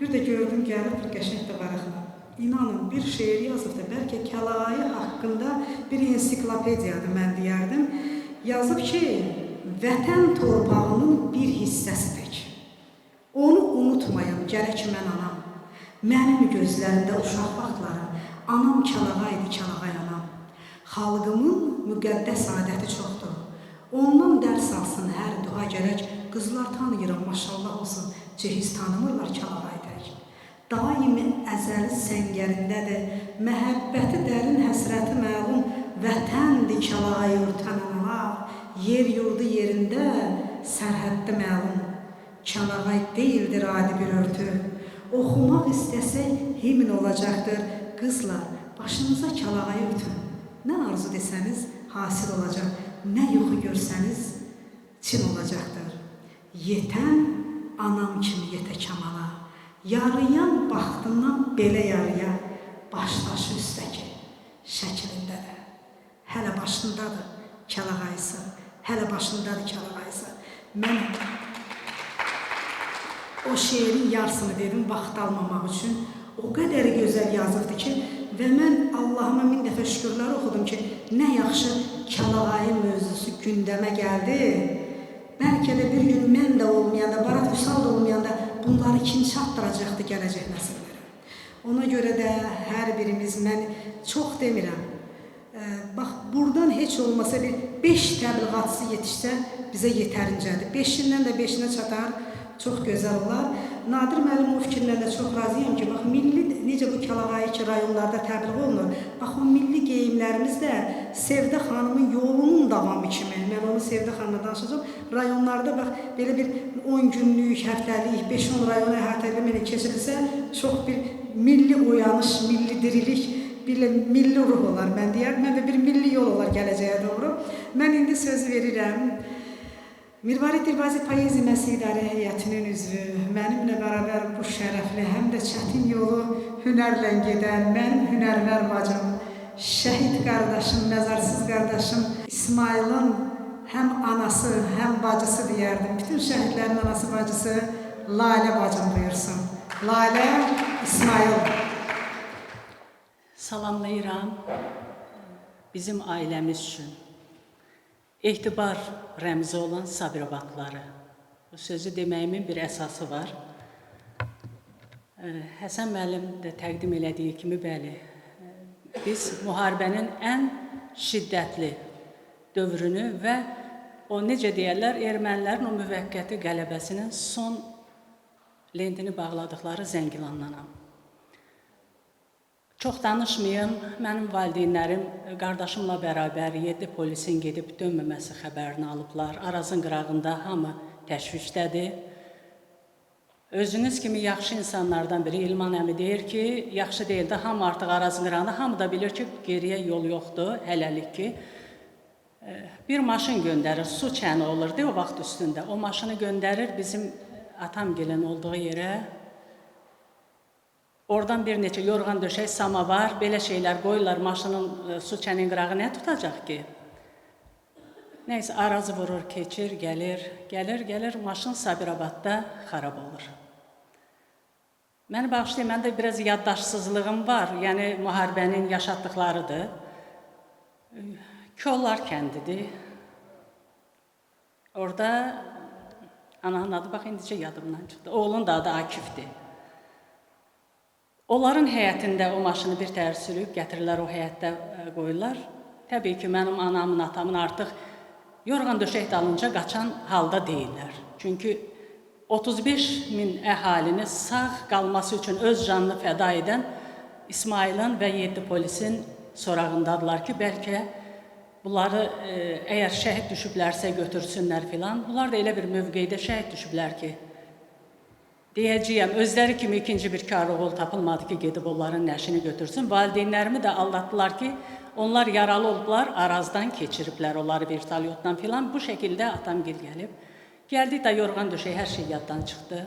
Speaker 5: Bir də gördüm, gəlib bir qəşəng də varıqla. İnanın, bir şeir yazıb da, bəlkə Kəlağayı haqqında bir ensiklopediyadır, mən deyərdim. Yazıb ki, vətən torpağının bir hissəsidir. Onu unutmayam, gərək mən anam. Mənim gözlərində uşaq vaxtları, anam Kəlağaydı, Kəlağay anam. Xalqımın müqəddəs adəti çoxdur. Ondan dərs alsın hər dua gərək. Qızlar tanıyıram, maşallah olsun, cehiz tanımırlar Kəlağay tək. daimi əzəli səngərindədir. Məhəbbəti dərin həsrəti məlum, vətəndir Kəlağay örtən analar. Yer yurdu yerində, sərhəddi məlum. Kəlağay deyildir adi bir örtü. Oxumaq istəsək himn olacaqdır. Qızlar, başınıza Kəlağay örtün. Nə arzu desəniz, hasil olacaq. Nə yuxu görsəniz, çin olacaqdır. Yetən anam kimi yetə kamala, yarıyan baxtından belə yarıya, başdaşı üstəki şəklindədir. Hələ başındadır Kəlağayısı, hələ başındadır Kəlağayısı. Mən o şeirin yarısını dedim, vaxt almamaq üçün. O qədər gözəl yazıbdı ki, və mən Allahıma min dəfə şükürlər oxudum ki, nə yaxşı Kəlağayı mövzusu gündəmə gəldi. Bəlkə də bir gün mən də olmayanda, Barat Vüsal da olmayanda bunları kim çatdıracaqdı gələcək nəsillərə. Ona görə də hər birimiz, mən çox demirəm, bax, buradan heç olmasa bir 5 təbliğatçısı yetişsə bizə yetərincədir. 5-dən də 5-nə çatar, çox gözəl olar. Nadir müəllim o fikirlə də çox razıyam ki, bax, milli, necə bu Kəlağayı ki, rayonlarda təbliğ olunur, bax, o milli geyimlərimiz də Sevdə xanımın yolunun davamı kimi, mən onu Sevdə xanımla danışacağım, rayonlarda, bax, belə bir 10 günlük, həftəlik, 5-10 rayona əhatə edilməklə keçirilsə, çox bir milli oyanış, milli dirilik, bir milli ruh olar, mən deyərdim, mən də bir milli yol olar gələcəyə doğru. Mən indi söz verirəm. Mirvarid Dilbazi Poeziya Məsi İdarə Heyətinin üzvü, mənimlə bərabər bu şərəfli, həm də çətin yolu hünərlə gedən, mənim hünərvər bacım, şəhid qardaşım, məzarsız qardaşım İsmailin həm anası, həm bacısı deyərdim. Bütün şəhidlərin anası, bacısı Lalə bacım buyursun. Lalə, İsmail.
Speaker 7: Salamlayıram bizim ailəmiz üçün. Etibar rəmzi olan Sabirabadlıları. Bu sözü deməyimin bir əsası var. Həsən müəllim də təqdim elədiyi kimi, bəli, biz müharibənin ən şiddətli dövrünü və o, necə deyərlər, ermənilərin o müvəqqəti qələbəsinin son lentini bağladıqları Zəngilandanam. Çox danışmayım, mənim valideynlərim qardaşımla bərabər 7 polisin gedib dönməməsi xəbərini alıblar. Arazın qırağında hamı təşvişdədir. Özünüz kimi yaxşı insanlardan biri İlman əmi deyir ki, yaxşı deyil də, hamı artıq Arazın qırağında, hamı da bilir ki, geriyə yol yoxdur, hələlik ki. Bir maşın göndərir, su çəni olurdu o vaxt üstündə. O maşını göndərir bizim atamgilin olduğu yerə. Oradan bir neçə yorğan döşək, samavar, belə şeylər qoyurlar, maşının su çənin qırağı nə tutacaq ki? Nəysə, Arazı vurur, keçir, gəlir, maşın Sabirabadda xarab olur. Məni bağışlayın, məndə biraz yaddaşsızlığım var, yəni müharibənin yaşatdıqlarıdır. Kollar kəndidir. Orada ananın adı, bax, indicə yadımdan çıxdı, oğlun da adı Akifdir. Onların həyətində o maşını bir təhər sürüb, gətirirlər, o həyətdə qoyurlar. Təbii ki, mənim anamın, atamın artıq yorğan döşək dalınca qaçan halda deyirlər. Çünki 35 min əhalini sağ qalması üçün öz canını fəda edən İsmailin və 7 polisin sorağındadılar ki, bəlkə bunları əgər şəhid düşüblərsə götürsünlər filan. Bunlar da elə bir mövqeydə şəhid düşüblər ki, deyəcəyəm, özləri kimi ikinci bir kar oğul tapılmadı ki, gedib onların nəşini götürsün. Valideynlərimi də aldatdılar ki, onlar yaralı olublar, Arazdan keçiriblər onları vertolyotdan filan. Bu şəkildə atamgil gəlib. Gəldik də yorğan döşək, hər şey yaddan çıxdı.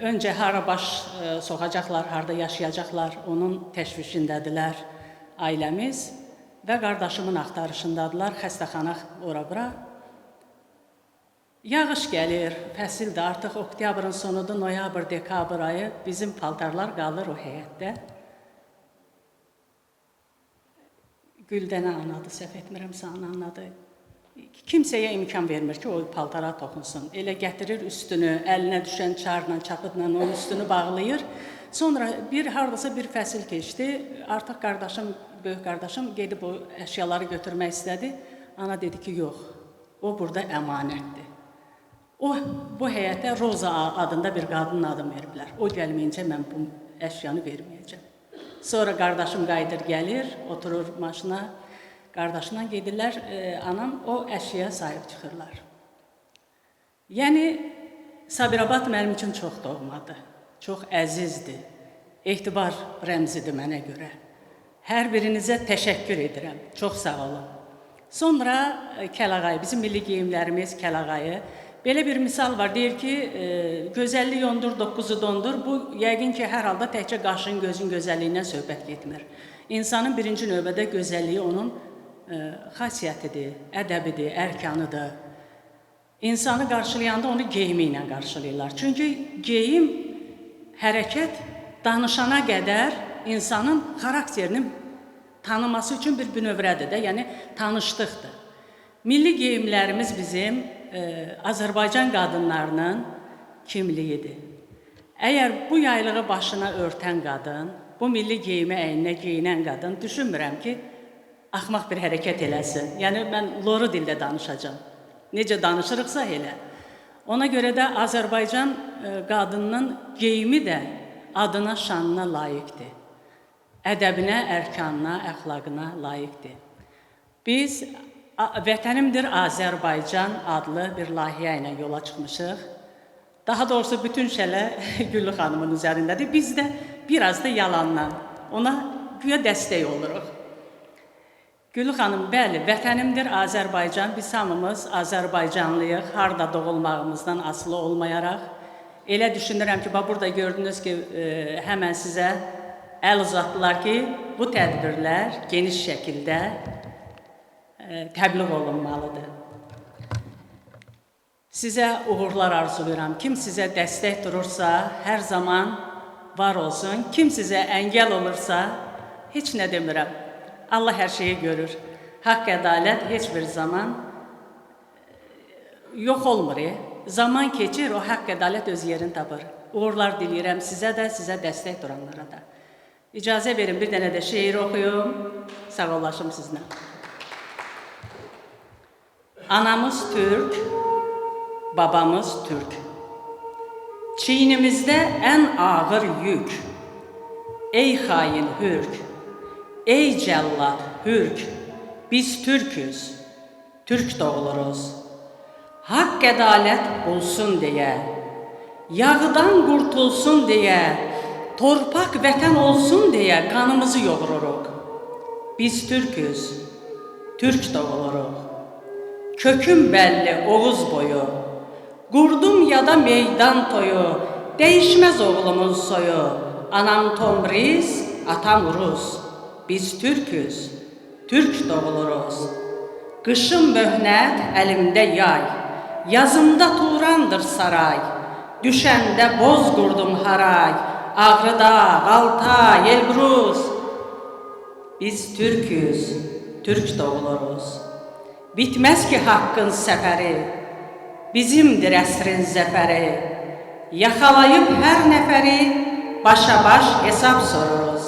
Speaker 7: Öncə hara baş soxacaqlar, harada yaşayacaqlar, onun təşvişindədilər ailəmiz və qardaşımın axtarışındadılar, xəstəxana ora-bura. Yağış gəlir, fəsildir, artıq oktyabrın sonudur, noyabr, dekabr ayı, bizim paltarlar qalır o həyətdə. Güldənə anadır, səhv etmirəmsə ananın adı. Kimsəyə imkan vermir ki, o paltara toxunsun. Elə gətirir üstünü, əlinə düşən çarla, çapıdla onun üstünü bağlayır. Sonra hardasa bir fəsil keçdi, artıq qardaşım, böyük qardaşım gedib o əşyaları götürmək istədi. Ana dedi ki, yox, o burada əmanətdir. Bu həyətə Roza adında bir qadının adını veriblər. O gəlməyincə mən bu əşyanı verməyəcəm. Sonra qardaşım qayıdır, gəlir, oturur maşına, qardaşına gedirlər, anam o əşyaya sahib çıxırlar. Yəni, Sabirabad mənim üçün çox doğmadır, çox əzizdir, etibar rəmzidir mənə görə. Hər birinizə təşəkkür edirəm, çox sağ olun. Sonra kəlağayı, bizim milli geyimlərimiz kəlağayı. Belə bir misal var, deyir ki, gözəllik yondur, 9'u dondur. Bu, yəqin ki, hər halda təkcə qaşın, gözün gözəlliyindən söhbət getmir. İnsanın birinci növbədə gözəlliyi onun xasiyyətidir, ədəbidir, ərkanıdır. İnsanı qarşılayanda onu geyimi ilə qarşılayırlar. Çünki geyim, hərəkət danışana qədər insanın xarakterini tanıması üçün bir bünövrədir də, yəni tanışlıqdır. Milli geyimlərimiz bizim Azərbaycan qadınlarının kimliyidir. Əgər bu yaylığı başına örtən qadın, bu milli geyimi əyninə geyinən qadın, düşünmürəm ki, axmaq bir hərəkət eləsin. Yəni, mən loru dildə danışacağım. Necə danışırıqsa elə. Ona görə də Azərbaycan qadınının geyimi də adına, şanına layiqdir. Ədəbinə, ərkanına, əxlaqına layiqdir. Biz Vətənimdir Azərbaycan adlı bir layihə ilə yola çıxmışıq. Daha doğrusu bütün şələ Güllü xanımın üzərindədir. Biz də biraz da yalandan ona güya dəstək oluruq. Güllü xanım, bəli, Vətənimdir Azərbaycan. Biz hamımız Azərbaycanlıyıq, harda doğulmağımızdan asılı olmayaraq. Elə düşünürəm ki, burada gördünüz ki, həmən sizə əl uzatdılar ki, bu tədbirlər geniş şəkildə təbliğ olunmalıdır. Sizə uğurlar arzulayıram. Kim sizə dəstək durursa, hər zaman var olsun. Kim sizə əngəl olursa, heç nə demirəm. Allah hər şeyi görür. Haqq, ədalət heç bir zaman yox olmur. Zaman keçir, o haqq, ədalət öz yerini tapır. Uğurlar diləyirəm sizə də, sizə dəstək duranlara da. İcazə verin, bir dənə də şeir oxuyum. Sağ olaşım sizinlə. Anamız Türk, babamız Türk. Çiynimizdə ən ağır yük. Ey xain hürk, ey cəllad hürk. Biz Türküz, Türk doğuluruz. Haqq ədalət olsun deyə, yağdan qurtulsun deyə, torpaq vətən olsun deyə qanımızı yoğururuq. Biz Türküz, Türk doğuluruq. Köküm bəlli Oğuz boyu, qurdum yada meydan toyu, dəyişməz oğlumun soyu. Anam Tomriz, atam Rus. Biz Türküz, Türk doğuluruz. Qışım möhnət, əlimdə yay, yazımda Turandır saray. Düşəndə boz qurdum haray, Ağrıda, Qalta, Elbrus. Biz Türküz, Türk doğuluruz. Bitməz ki haqqın səfəri, bizimdir əsrin zəfəri. Yaxalayıb hər nəfəri, başa baş hesab soruruz.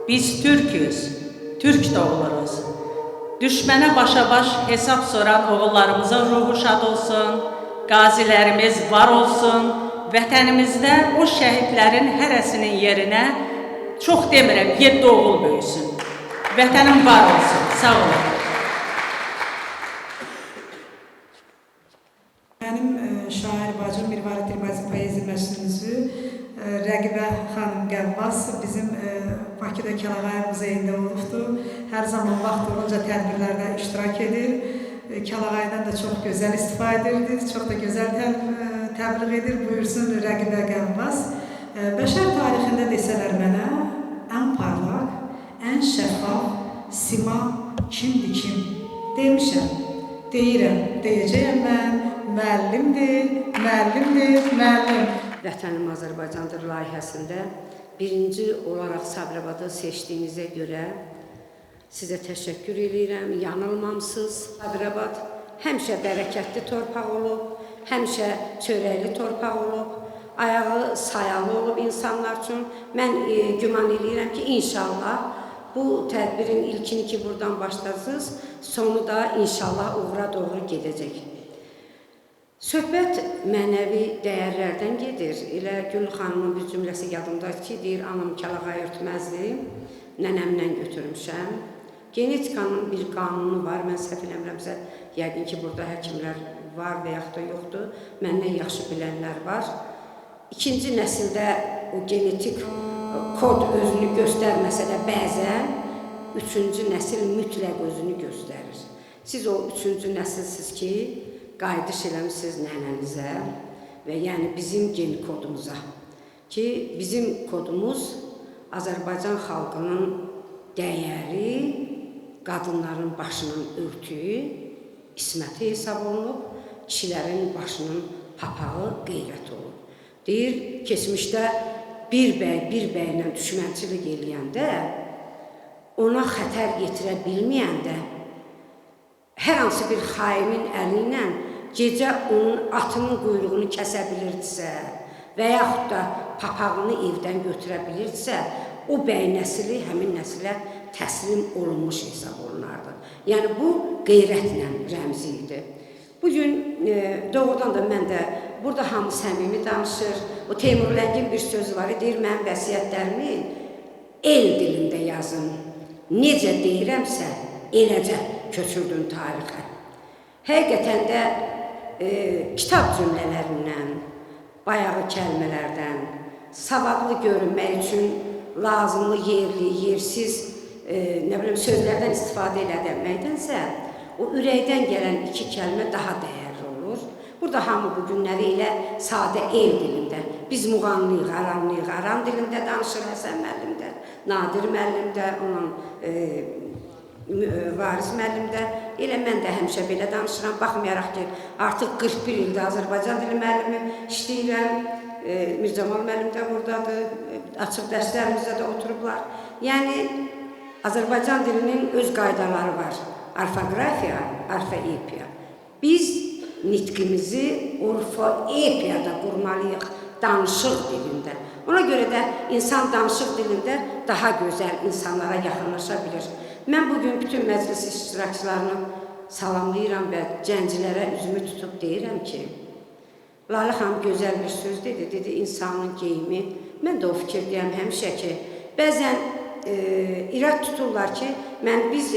Speaker 7: Biz Türküz, Türk doğuluruz. Düşmənə başa baş hesab soran oğullarımızın ruhu şad olsun, qazilərimiz var olsun, vətənimizdə o şəhidlərin hərəsinin yerinə, çox demirəm, 7 oğul böyüsün. Vətənim var olsun, sağ olun.
Speaker 5: Mənim şair bacım Mirvari Dilbazi poezi məşqçisi Rəqibə xanım Qəvvas bizim Bakıda Kəlağayı muzeyində olubdur. Hər zaman vaxt olunca tədbirlərdə iştirak edir. Kəlağayıdan da çox gözəl istifadə edir, çox da gözəl təbliğ edir. Buyursun Rəqibə Qəvvas. Bəşər tarixində desələr mənə ən parlaq, ən şəffaf sima kimdir kim? Demişəm, deyirəm, deyəcəyəm mən. Müəllimdir, müəllimdir, müəllim.
Speaker 4: Vətənim Azərbaycandır layihəsində birinci olaraq Sabirabadı seçdiyinizə görə sizə təşəkkür edirəm. Yanılmamısınız. Sabirabad həmişə bərəkətli torpaq olub, həmişə çörəkli torpaq olub, ayağı sayalı olub insanlar üçün. Mən güman edirəm ki, inşallah bu tədbirin ilkini ki buradan başlasınız, sonu da inşallah uğura doğru gedəcək. Söhbət mənəvi dəyərlərdən gedir. Elə Gül xanımın bir cümləsi yadımdadır ki, deyir, anam kəlağay örtməzdi, nənəmlə götürmüşəm. Genetikanın bir qanunu var, mən səhv eləmirəmsə, yəqin ki, burada həkimlər var və yaxud da yoxdur, məndən yaxşı bilənlər var. İkinci nəsildə o genetik kod özünü göstərməsə də bəzən, üçüncü nəsil mütləq özünü göstərir. Siz o üçüncü nəsilsiz ki, qayıdış eləmişsiniz nənənizə və yəni bizim gen kodumuza ki, bizim kodumuz Azərbaycan xalqının dəyəri, qadınların başının örtüyü, isməti hesab olunub, kişilərin başının papağı qeyrət olub. Deyir, keçmişdə bir bəylə düşmənçilik eləyəndə, ona xətər yetirə bilməyəndə, hər hansı bir xainin əli ilə gecə onun atının quyruğunu kəsə bilirdisə və yaxud da papağını evdən götürə bilirdisə, o bəy nəsli həmin nəslə təslim olunmuş hesab olunardı. Yəni, bu qeyrətlə rəmzi idi. Bugün doğrudan da mən də burada hamı səmimi danışır. O Teymur Ləngin bir sözü var, deyir, mənim vəsiyyətlərimi el dilində yazın. Necə deyirəmsə, eləcə köçürdün tarixə. Həqiqətən də kitab cümlələrindən, bayağı kəlmələrdən, savadlı görünmək üçün lazımlı yerli, yersiz sözlərdən istifadə eləməkdənsə, o ürəkdən gələn iki kəlmə daha dəyərli olur. Burada hamı bu günləri ilə sadə el dilində, biz muğamlıyıq, aran dilində danışır Həsən müəllim də, Nadir müəllim də, onun Varis müəllim də, elə mən də həmişə belə danışıram, baxmayaraq ki, artıq 41 ildə Azərbaycan dili müəllimi işləyirəm, Mircamal müəllim də buradadır, açıq dərslərimizdə də oturublar. Yəni, Azərbaycan dilinin öz qaydaları var, orfoqrafiya, orfoepiya. Biz nitqimizi orfoepiyada qurmalıyıq, danışıq dilində. Ona görə də insan danışıq dilində daha gözəl insanlara yaxınlaşa bilir. Mən bugün bütün məclis iştirakçılarını salamlayıram və gənclərə üzümü tutub deyirəm ki, Lalə xanım gözəl bir söz dedi, insanın geyimi. Mən də o fikirdəyəm həmişə ki, bəzən irad tuturlar ki, biz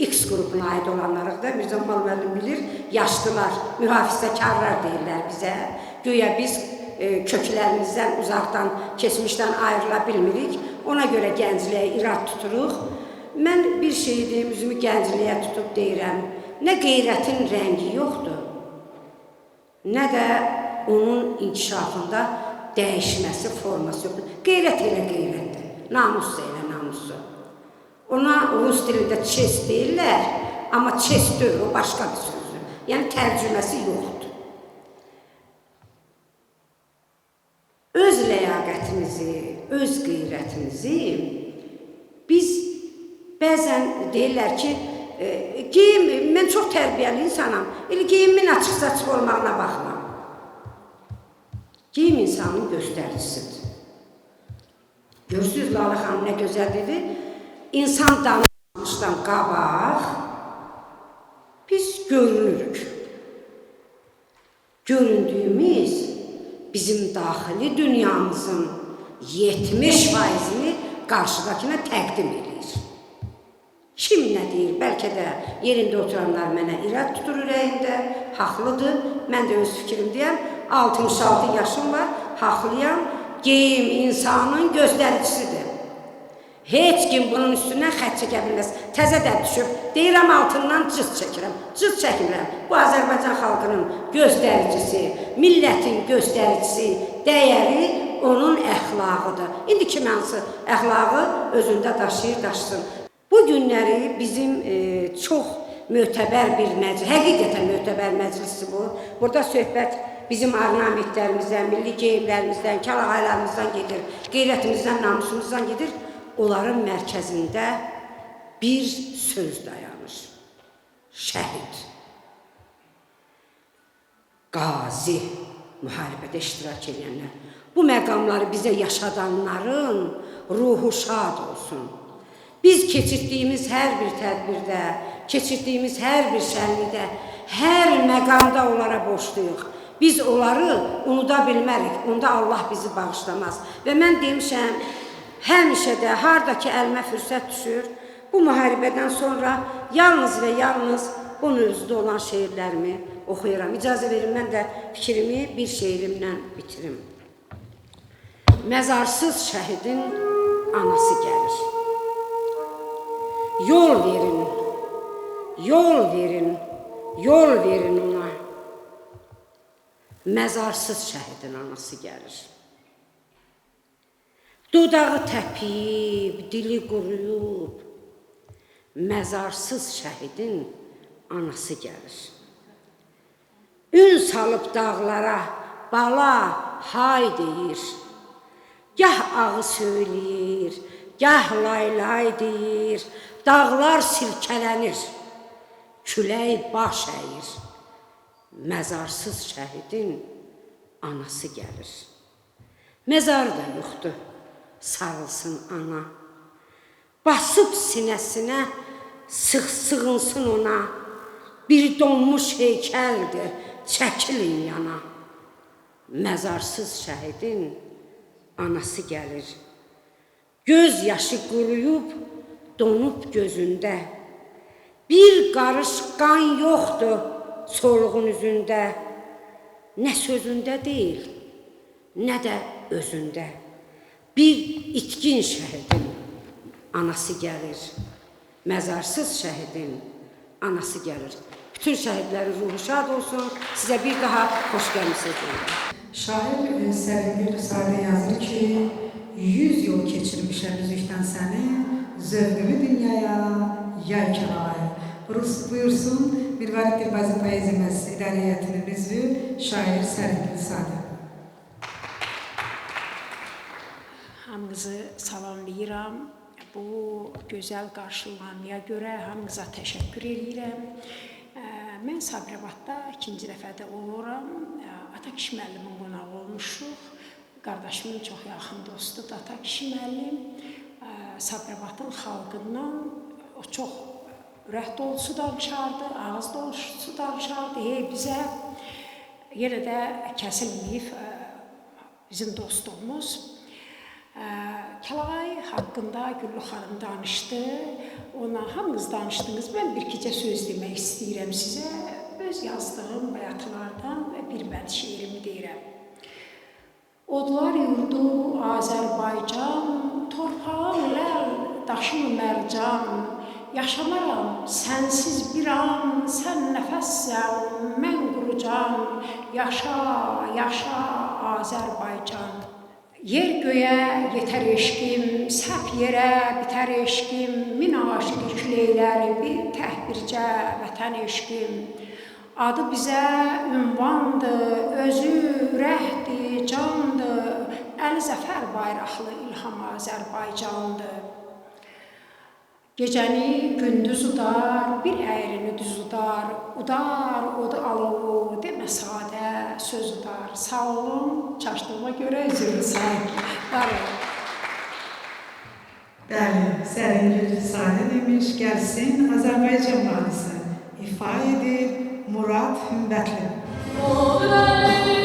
Speaker 4: X qrupuna aid olanlarıq da, Mircamal müəllim bilir, yaşlılar, mühafizəkarlar deyirlər bizə. Güya biz köklərimizdən, uzaqdan, keçmişdən ayrıla bilmirik, ona görə gəncliyə irad tuturuq. Mən bir şey deyim, üzümü gəncliyə tutub deyirəm, nə qeyrətin rəngi yoxdur, nə də onun inkişafında dəyişməsi, forması yoxdur. Qeyrət elə qeyrətdir, namus elə namusu. Ona rus dilində çes deyirlər, amma çes deyil, o başqa bir sözdür. Yəni tərcüməsi yoxdur. Öz ləyaqətimizi, öz qeyrətimizi biz bəzən deyirlər ki, mən çox tərbiyəli insanam, elə geyimin açıq-saçıq olmağına baxmam. Geyim insanın göstəricisidir. Görürsünüz, Lalə xanım nə gözəl dedi, insan danışmışdan qabaq biz görünürük. Göründüyümüz bizim daxili dünyamızın 70%-ni qarşıdakına təqdim edir. Kim nə deyir? Bəlkə də yerində oturanlar mənə irad tutur ürəyində, haqlıdır. Mən də öz fikrimdəyəm, 66 yaşım var, haqlıyam. Geyim insanın göstəricisidir. Heç kim bunun üstündən xət çəkə bilməz. Təzə də düşüb, deyirəm altından cız çəkirəm, cız çəkmirəm. Bu Azərbaycan xalqının göstəricisi, millətin göstəricisi, dəyəri onun əxlaqıdır. İndi kim hansı əxlaqı özündə daşısın. Bu günləri bizim çox mötəbər bir məclis, həqiqətən mötəbər məclisi bu. Burada söhbət bizim ornamentlərimizdən, milli geyimlərimizdən, kəlağaylarımızdan gedir, qeyrətimizdən, namusumuzdan gedir. Onların mərkəzində bir söz dayanır. Şəhid. Qazi, müharibədə iştirak edənlər. Bu məqamları bizə yaşadanların ruhu şad olsun. Biz keçirdiyimiz hər bir tədbirdə, keçirdiyimiz hər bir şənlikdə hər məqamda onlara borcluyuq. Biz onları unuda bilmərik, onda Allah bizi bağışlamaz. Və mən demişəm, həmişə də hardakı əlimə fürsət düşür, bu müharibədən sonra yalnız və yalnız bu mövzuda olan şeirlərimi oxuyuram. İcazə verin, mən də fikrimi bir şeirimlə bitirim. Məzarsız şəhidin anası gəlir. Yol verin, yol verin, yol verin ona. Məzarsız şəhidin anası gəlir. Dodağı təpib, dili quruyub, məzarsız şəhidin anası gəlir. Ün salıb dağlara, bala, hay deyir. Gah ağı söyləyir, gah laylay deyir. Dağlar silkələnir, külək baş əyir. Məzarsız şəhidin anası gəlir. Məzar da yoxdur, sarılsın ana. Basıb sinəsinə, sığınsın ona. Bir donmuş heykəldir, çəkilin yana. Məzarsız şəhidin anası gəlir. Göz yaşı quruyub, donub gözündə. Bir qarış qan yoxdur solğun üzündə. Nə sözündə deyil, nə də özündə. Bir itkin şəhidin anası gəlir. Məzarsız şəhidin anası gəlir. Bütün şəhidlərin ruhu şad olsun. Sizə bir daha xoş gəlmisiniz deyirəm.
Speaker 5: Şair Səringül Sadə yazır ki, 100 yol keçirmişəm üzükdən səni, zövqümü dünyaya, yay kəlaya. Buyursun, Mirvarid Dilbazi Poeziya Məclisi İdarə Heyətinin üzvü şair Səringül Sadə.
Speaker 8: Hamınızı salamlayıram. Bu gözəl qarşılamaya görə hamınıza təşəkkür edirəm. Mən Sabirabadda ikinci dəfədə oluram. Atakişi müəllimin qonağı olmuşuq. Qardaşımın çox yaxın dostudur Atakişi müəllim. Sabirabadın xalqından o çox ürək dolusu danışardı, ağız dolusu danışardı. Bizə yenə də kəsilməyib bizim dostluğumuz. Kəlağay haqqında Güllü xanım danışdı. Ona hamınız danışdınız. Mən bir ikicə söz demək istəyirəm sizə. Öz yazdığım bayatılardan və bir bənd şeirimi deyirəm. Odlar yurdu Azərbaycan, torpağım ləl, daşım mərcan. Yaşamaram sənsiz bir an, sən nəfəssən, mən qurucan. Yaşa, yaşa Azərbaycan. Yer göyə yetər eşqim, səp yerə bitər eşqim, min aşıq külleyləri bir tək bircə vətən eşqim. Adı bizə ünvandır, özü ürəkdir, candır, Əli Zəfər bayraqlı İlham Azərbaycandır. Gecəni gündüz udar, bir əyrini düz udar, odu alovu, demə sadə söz udar. Sağ olun, çaşdığıma görə üzrünü sağlayın. Var olun.
Speaker 5: Bəli, Səringül Sadə demiş, gəlsin Azərbaycan mahnısı. İfa edir Murad Hümbətli.
Speaker 9: Thank you.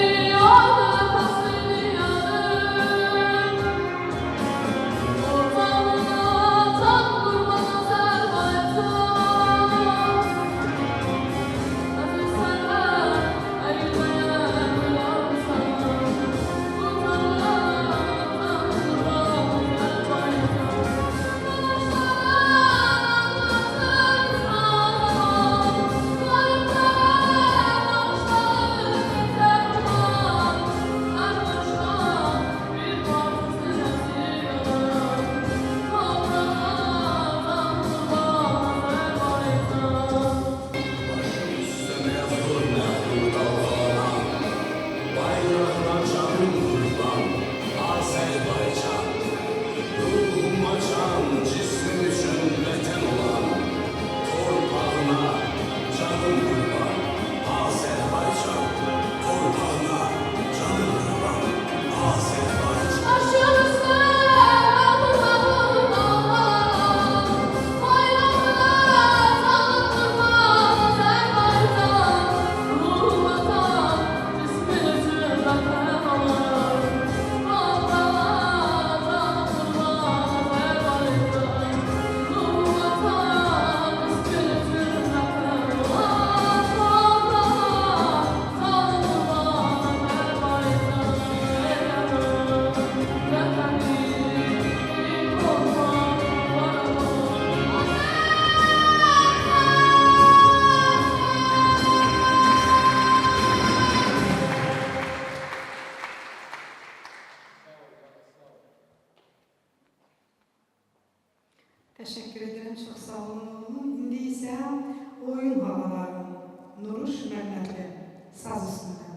Speaker 5: Təşəkkür edirəm, çox sağ olun oğlum. İndi isə oyun havaları. Nuruş Məmmədli, saz üstündə.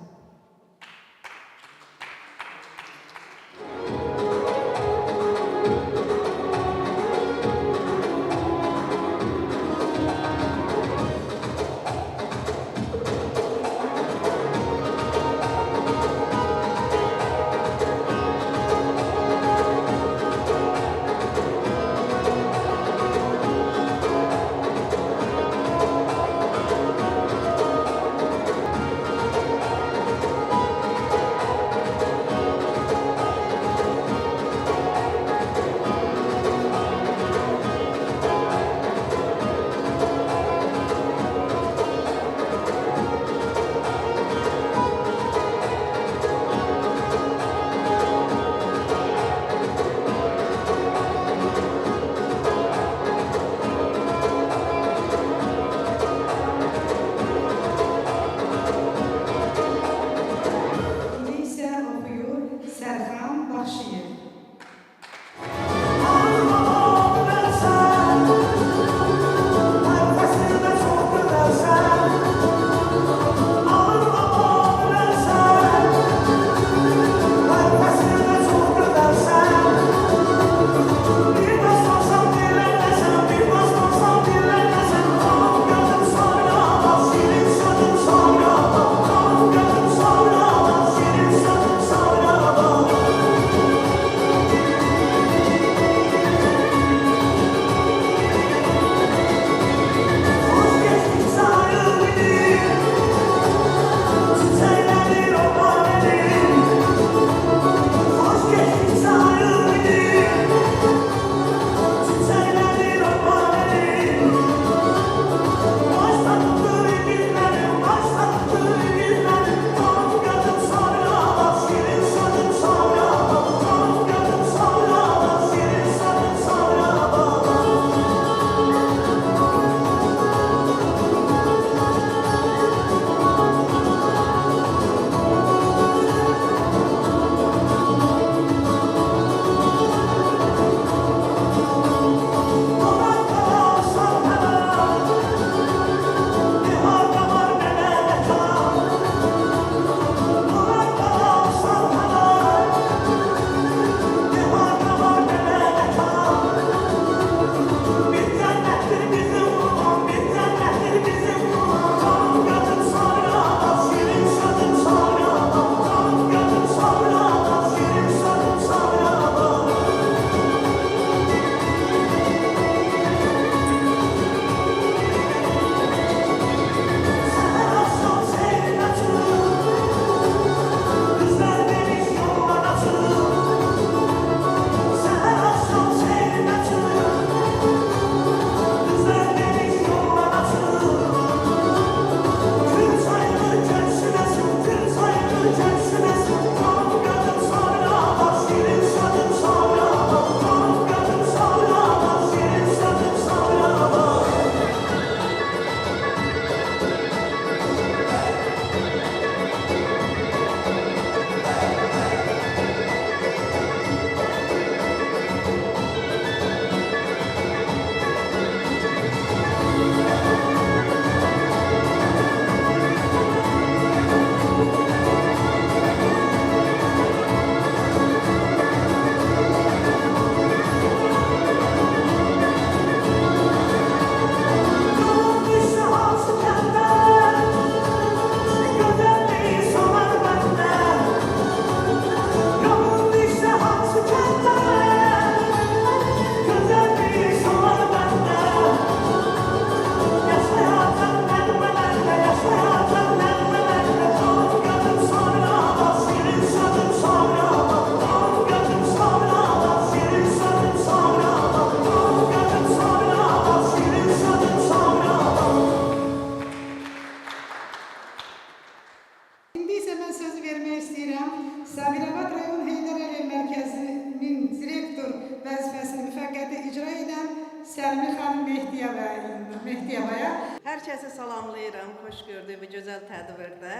Speaker 9: Hər kəsi salamlayıram, xoş gördük bu gözəl tədbirdə.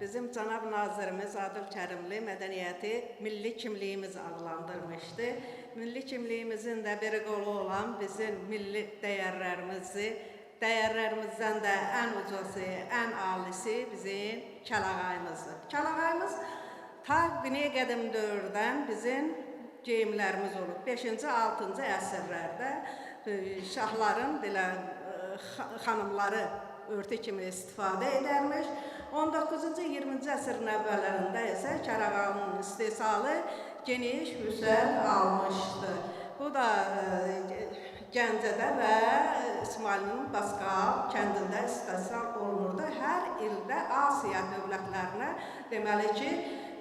Speaker 9: Bizim cənab nazirimiz Adil Kərimli mədəniyyəti milli kimliyimiz adlandırmışdı. milli kimliyimizin də bir qolu olan bizim milli dəyərlərimizdən də ən ucası, ən alisi bizim kəlağayımızdır. Kəlağayımız ta Bini qədim dövrdən bizim geyimlərimiz olub. 5-ci, 6-cı əsrlərdə şahların, belə xanımları örtü kimi istifadə edərmiş. 19-cu, 20-ci əsrin əvvəllərində isə kəlağayının istehsalı geniş vüsət almışdı. Bu da Gəncədə və İsmailin Daskal kəndində istehsal olunurdu. Hər ildə Asiya dövlətlərinə deməli ki,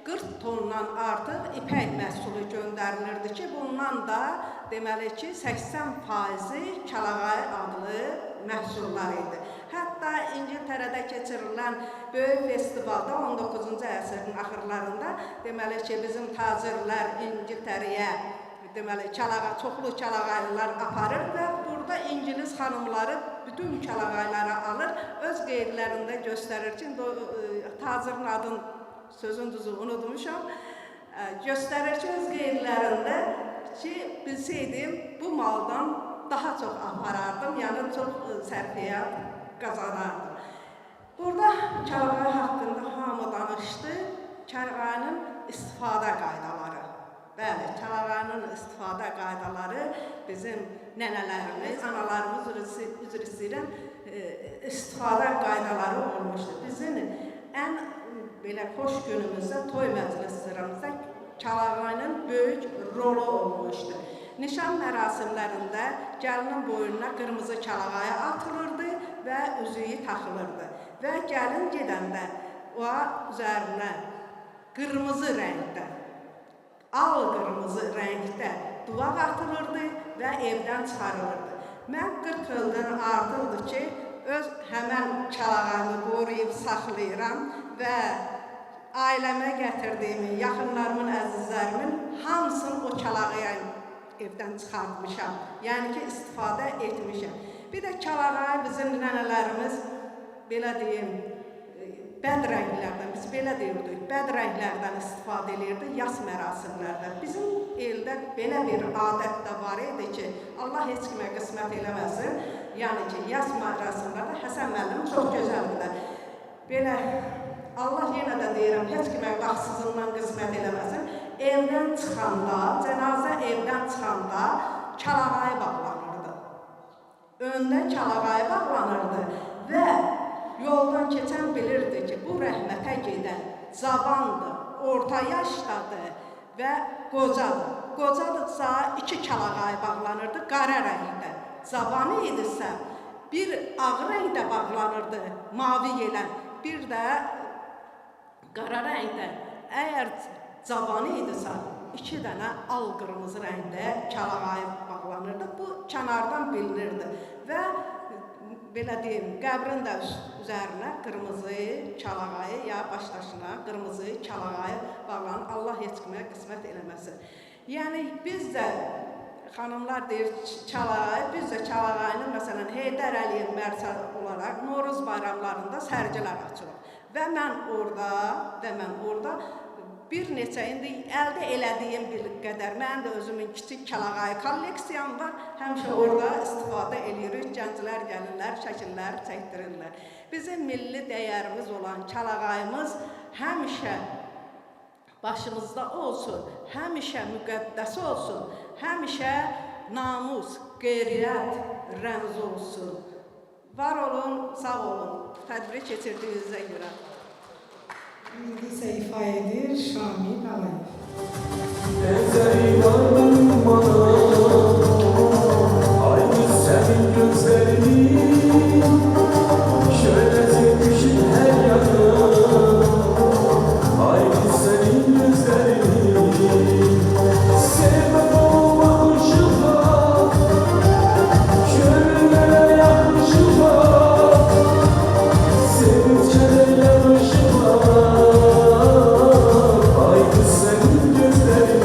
Speaker 9: 40 tondan artıq ipək məhsulu göndərilirdi ki, bundan da deməli ki, 80%-i kəlağay adlı məhsullar idi. Hətta İngiltərədə keçirilən böyük festivalda 19-cu əsrin axırlarında deməli ki, bizim tacirlər İngiltərəyə deməli çoxlu kəlağaylılar aparır və burada İngilis xanımları bütün kəlağayları alır, öz qeydlərində göstərir ki, tacirin adını sözün düzü unutmuşam, göstərir ki, öz qeydlərində ki, bilsəydim bu maldan daha çox aparardım, yəni çox sərfiyyat qazanardım. Burada kəlağay haqqında hamı danışdı, kəlağayının istifadə qaydaları. Bəli, kəlağayının istifadə qaydaları bizim nənələrimiz, analarımız üzr istəyirəm, istifadə qaydaları olmuşdur. Bizim ən belə xoş günümüzdə, toy məclislərimizdə kəlağayının böyük rolu olmuşdur. Nişan mərasimlərində gəlinin boynuna qırmızı kəlağayı atılırdı və üzüyü taxılırdı. Və gəlin gedəndə o üzərinə qırmızı rəngdə, al qırmızı rəngdə duvaq atılırdı və evdən çıxarılırdı. Mən 40 ildən artıqdır ki, öz həmən kəlağayımı qoruyub saxlayıram və ailəmə gətirdiyimi, yaxınlarımın, əzizlərimin hamısını o kəlağaya evdən çıxartmışam. Yəni ki, istifadə etmişəm. Bir də kəlağayı bizim nənələrimiz, belə deyim, bəd rənglərdən, biz belə deyirdik, bəd rənglərdən istifadə edirdi yas mərasimlərdə. Bizim eldə belə bir adət də var idi ki, Allah heç kimə qismət eləməsin. Yəni ki, yas mərasimlərdə Həsən müəllim çox gözəldir. Belə, Allah yenə də deyirəm, heç kimə vaxtsızından qismət eləməsin. Evdən çıxanda, cənazə evdən çıxanda kəlağayı bağlanırdı. Öndə kəlağayı bağlanırdı və yoldan keçən bilirdi ki, bu rəhmətə gedən cavandır, orta yaşdadır və qocadır. Qocadıqsa 2 kəlağayı bağlanırdı qara rəngdə. Cavanı idisə bir ağ rəngdə bağlanırdı, mavi yelən, bir də qara rəngdə. Əgər cavanı idisə 2 dənə al qırmızı rəngdə kəlağayı bağlanırdı. Bu kənardan bilinirdi və belə deyim, qəbrin də üzərinə qırmızı kəlağayı ya başdaşına qırmızı kəlağayı bağlanır. Allah heç kimə qismət eləməsin. Yəni biz də xanımlar deyir kəlağayı, biz də kəlağayını məsələn Heydər Əliyev mərsəd olaraq Novruz bayramlarında sərgilər açırıq. Və mən orada bir neçə indi əldə elədiyim bir qədər, mən də özümün kiçik kəlağayı kolleksiyam var, həmişə orada istifadə edirik, gənclər gəlirlər, şəkillər çəkdirirlər. Bizim milli dəyərimiz olan kəlağayımız həmişə başımızda olsun, həmişə müqəddəs olsun, həmişə namus, qeyriyyət rəmzi olsun. Var olun, sağ olun, tədbiri keçirdiyinizə görə.
Speaker 5: İndi isə ifa edir Şamil Ağayev.
Speaker 10: Aynı senin gözlerin, şöyle zevkişin her yanı. Aynı senin gözlerin, sevmek olmamışım var, körlere yakmışım var, sevinçlere yanmışım var. Aynı senin gözlerin.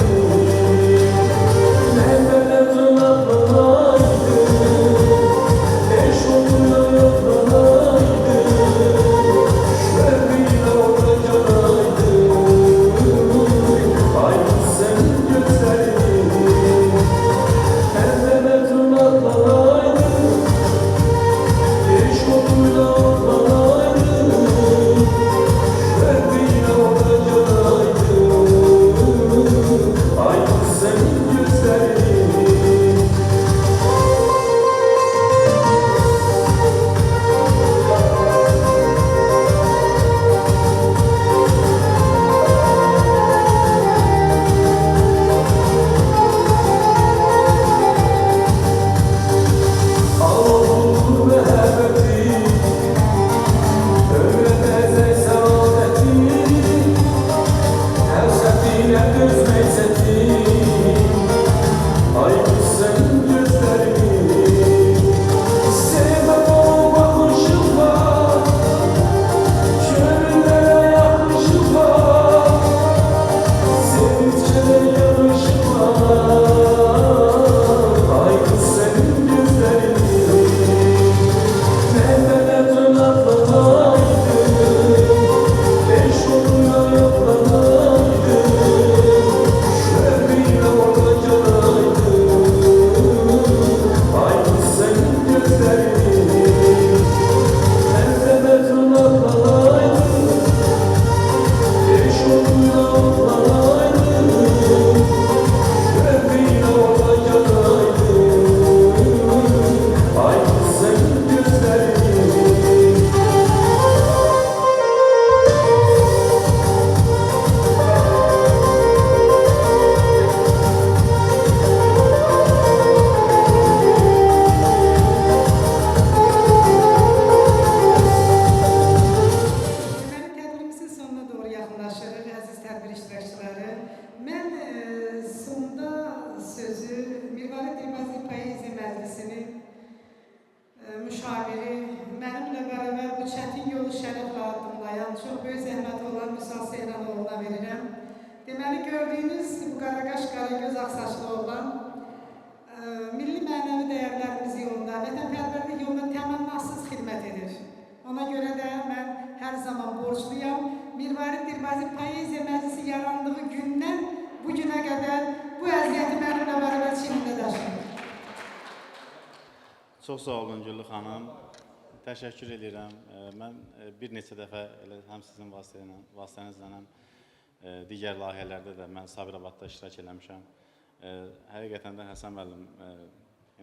Speaker 5: çox böyük zəhməti olan Vüsal Seyranoğlu'na verirəm. Deməli, gördüyünüz bu qaraqaş, qaragöz, ağsaçlı oğlan milli mənəvi dəyərlərimiz yolunda, vətənpərvərlik yolunda təmənnasız xidmət edir. Ona görə də mən hər zaman borçluyam. Mirvarid Dilbazi Poeziya Məclisi yarandığı gündən bu günə qədər bu əziyyəti mənimlə bərabər çiynində daşıyır.
Speaker 11: Çox sağ olun Güllü xanım. Təşəkkür edirəm. Mən bir neçə dəfə həm sizin vasitənizlə həm digər layihələrdə də mən Sabirabadda iştirak eləmişəm. Həqiqətən də Həsən müəllim,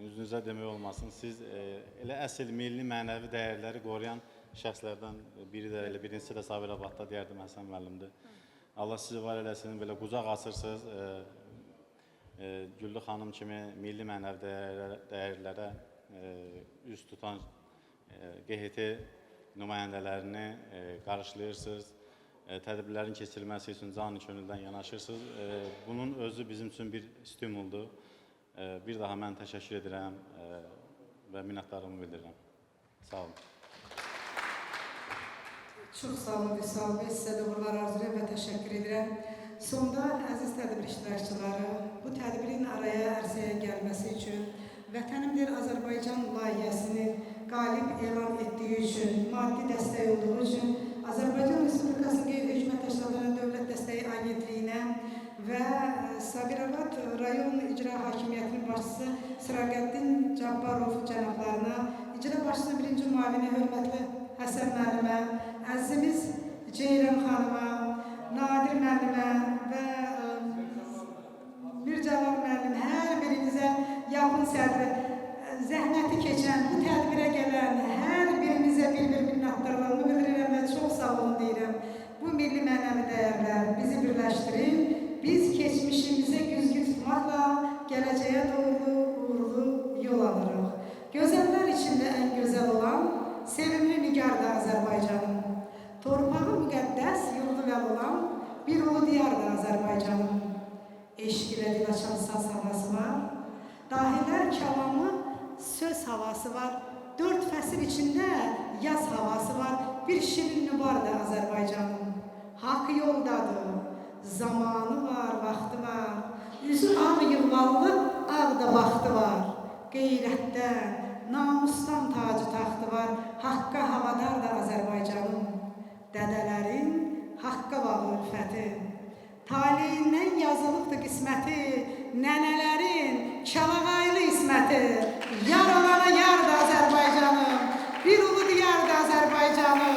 Speaker 11: üzünüzə demək olmasın, siz elə əsl milli mənəvi dəyərləri qoruyan şəxslərdən biri də elə birincisi də Sabirabadda deyərdim Həsən müəllimdir. Allah sizi var eləsin, belə qucaq açırsınız. Güllü xanım kimi milli mənəvi dəyərlərə üz tutan QHT nümayəndələrini qarşılayırsınız, tədbirlərin keçirilməsi üçün canı könüldən yanaşırsınız. Bunun özü bizim üçün bir stimuldur. Bir daha mən təşəkkür edirəm və minnətdarlığımı bildirirəm. Sağ olun.
Speaker 5: Çox sağ olun Vüsal bəy, sizə də uğurlar arzulayıram və təşəkkür edirəm. Sonda əziz tədbir iştirakçıları, bu tədbirin araya, ərsəyə gəlməsi üçün Vətənimdir Azərbaycan layihəsini qalib elan etdiyi üçün, maddi dəstək olduğu üçün Azərbaycan Respublikasının Qeyri-Hökumət Təşkilatlarının Dövlət Dəstəyi Agentliyinə və Sabirabad rayon icra hakimiyyətinin başçısı Siraqəddin Cabbarov cənablarına, icra başçısının birinci müavini hörmətli Həsən müəllimə, əzizimiz Ceyran xanıma, Nadir müəllimə və Mircəlal müəllim, hər birinizə yaxın sədri, zəhməti keçən, bu tədbirə gələn hər birinizə bir-bir minnətdarlığımı bildirirəm və çox sağ olun deyirəm. Bu milli mənəvi dəyərlər bizi birləşdirir. Biz keçmişimizə güzgü tutmaqla gələcəyə doğru uğurlu yol alırıq. Gözəllər içində ən gözəl olan sevimli nigardır Azərbaycanım. Torpağı müqəddəs, yurdu vəl olan bir ulu diyardır Azərbaycanım. Eşq ilə dil açan saz havası var. Dahilər kəlamı söz havası var. 4 fəsil içində yaz havası var. Bir şirin vardır Azərbaycanım. Haqq yoldadır. Zamanı var, vaxtı var. Üzü ağ yılvallı, ağ da vaxtı var. Qeyrətdən, namusdan tacı taxtı var. Haqqa havadar da Azərbaycanım. Dədələrin haqqa bağlı ülfəti. Taleyindən yazılıbdır qisməti, nənələrin kəlağaylı isməti. Yar olana yardır Azərbaycanım, bir ulu diyardır Azərbaycanım.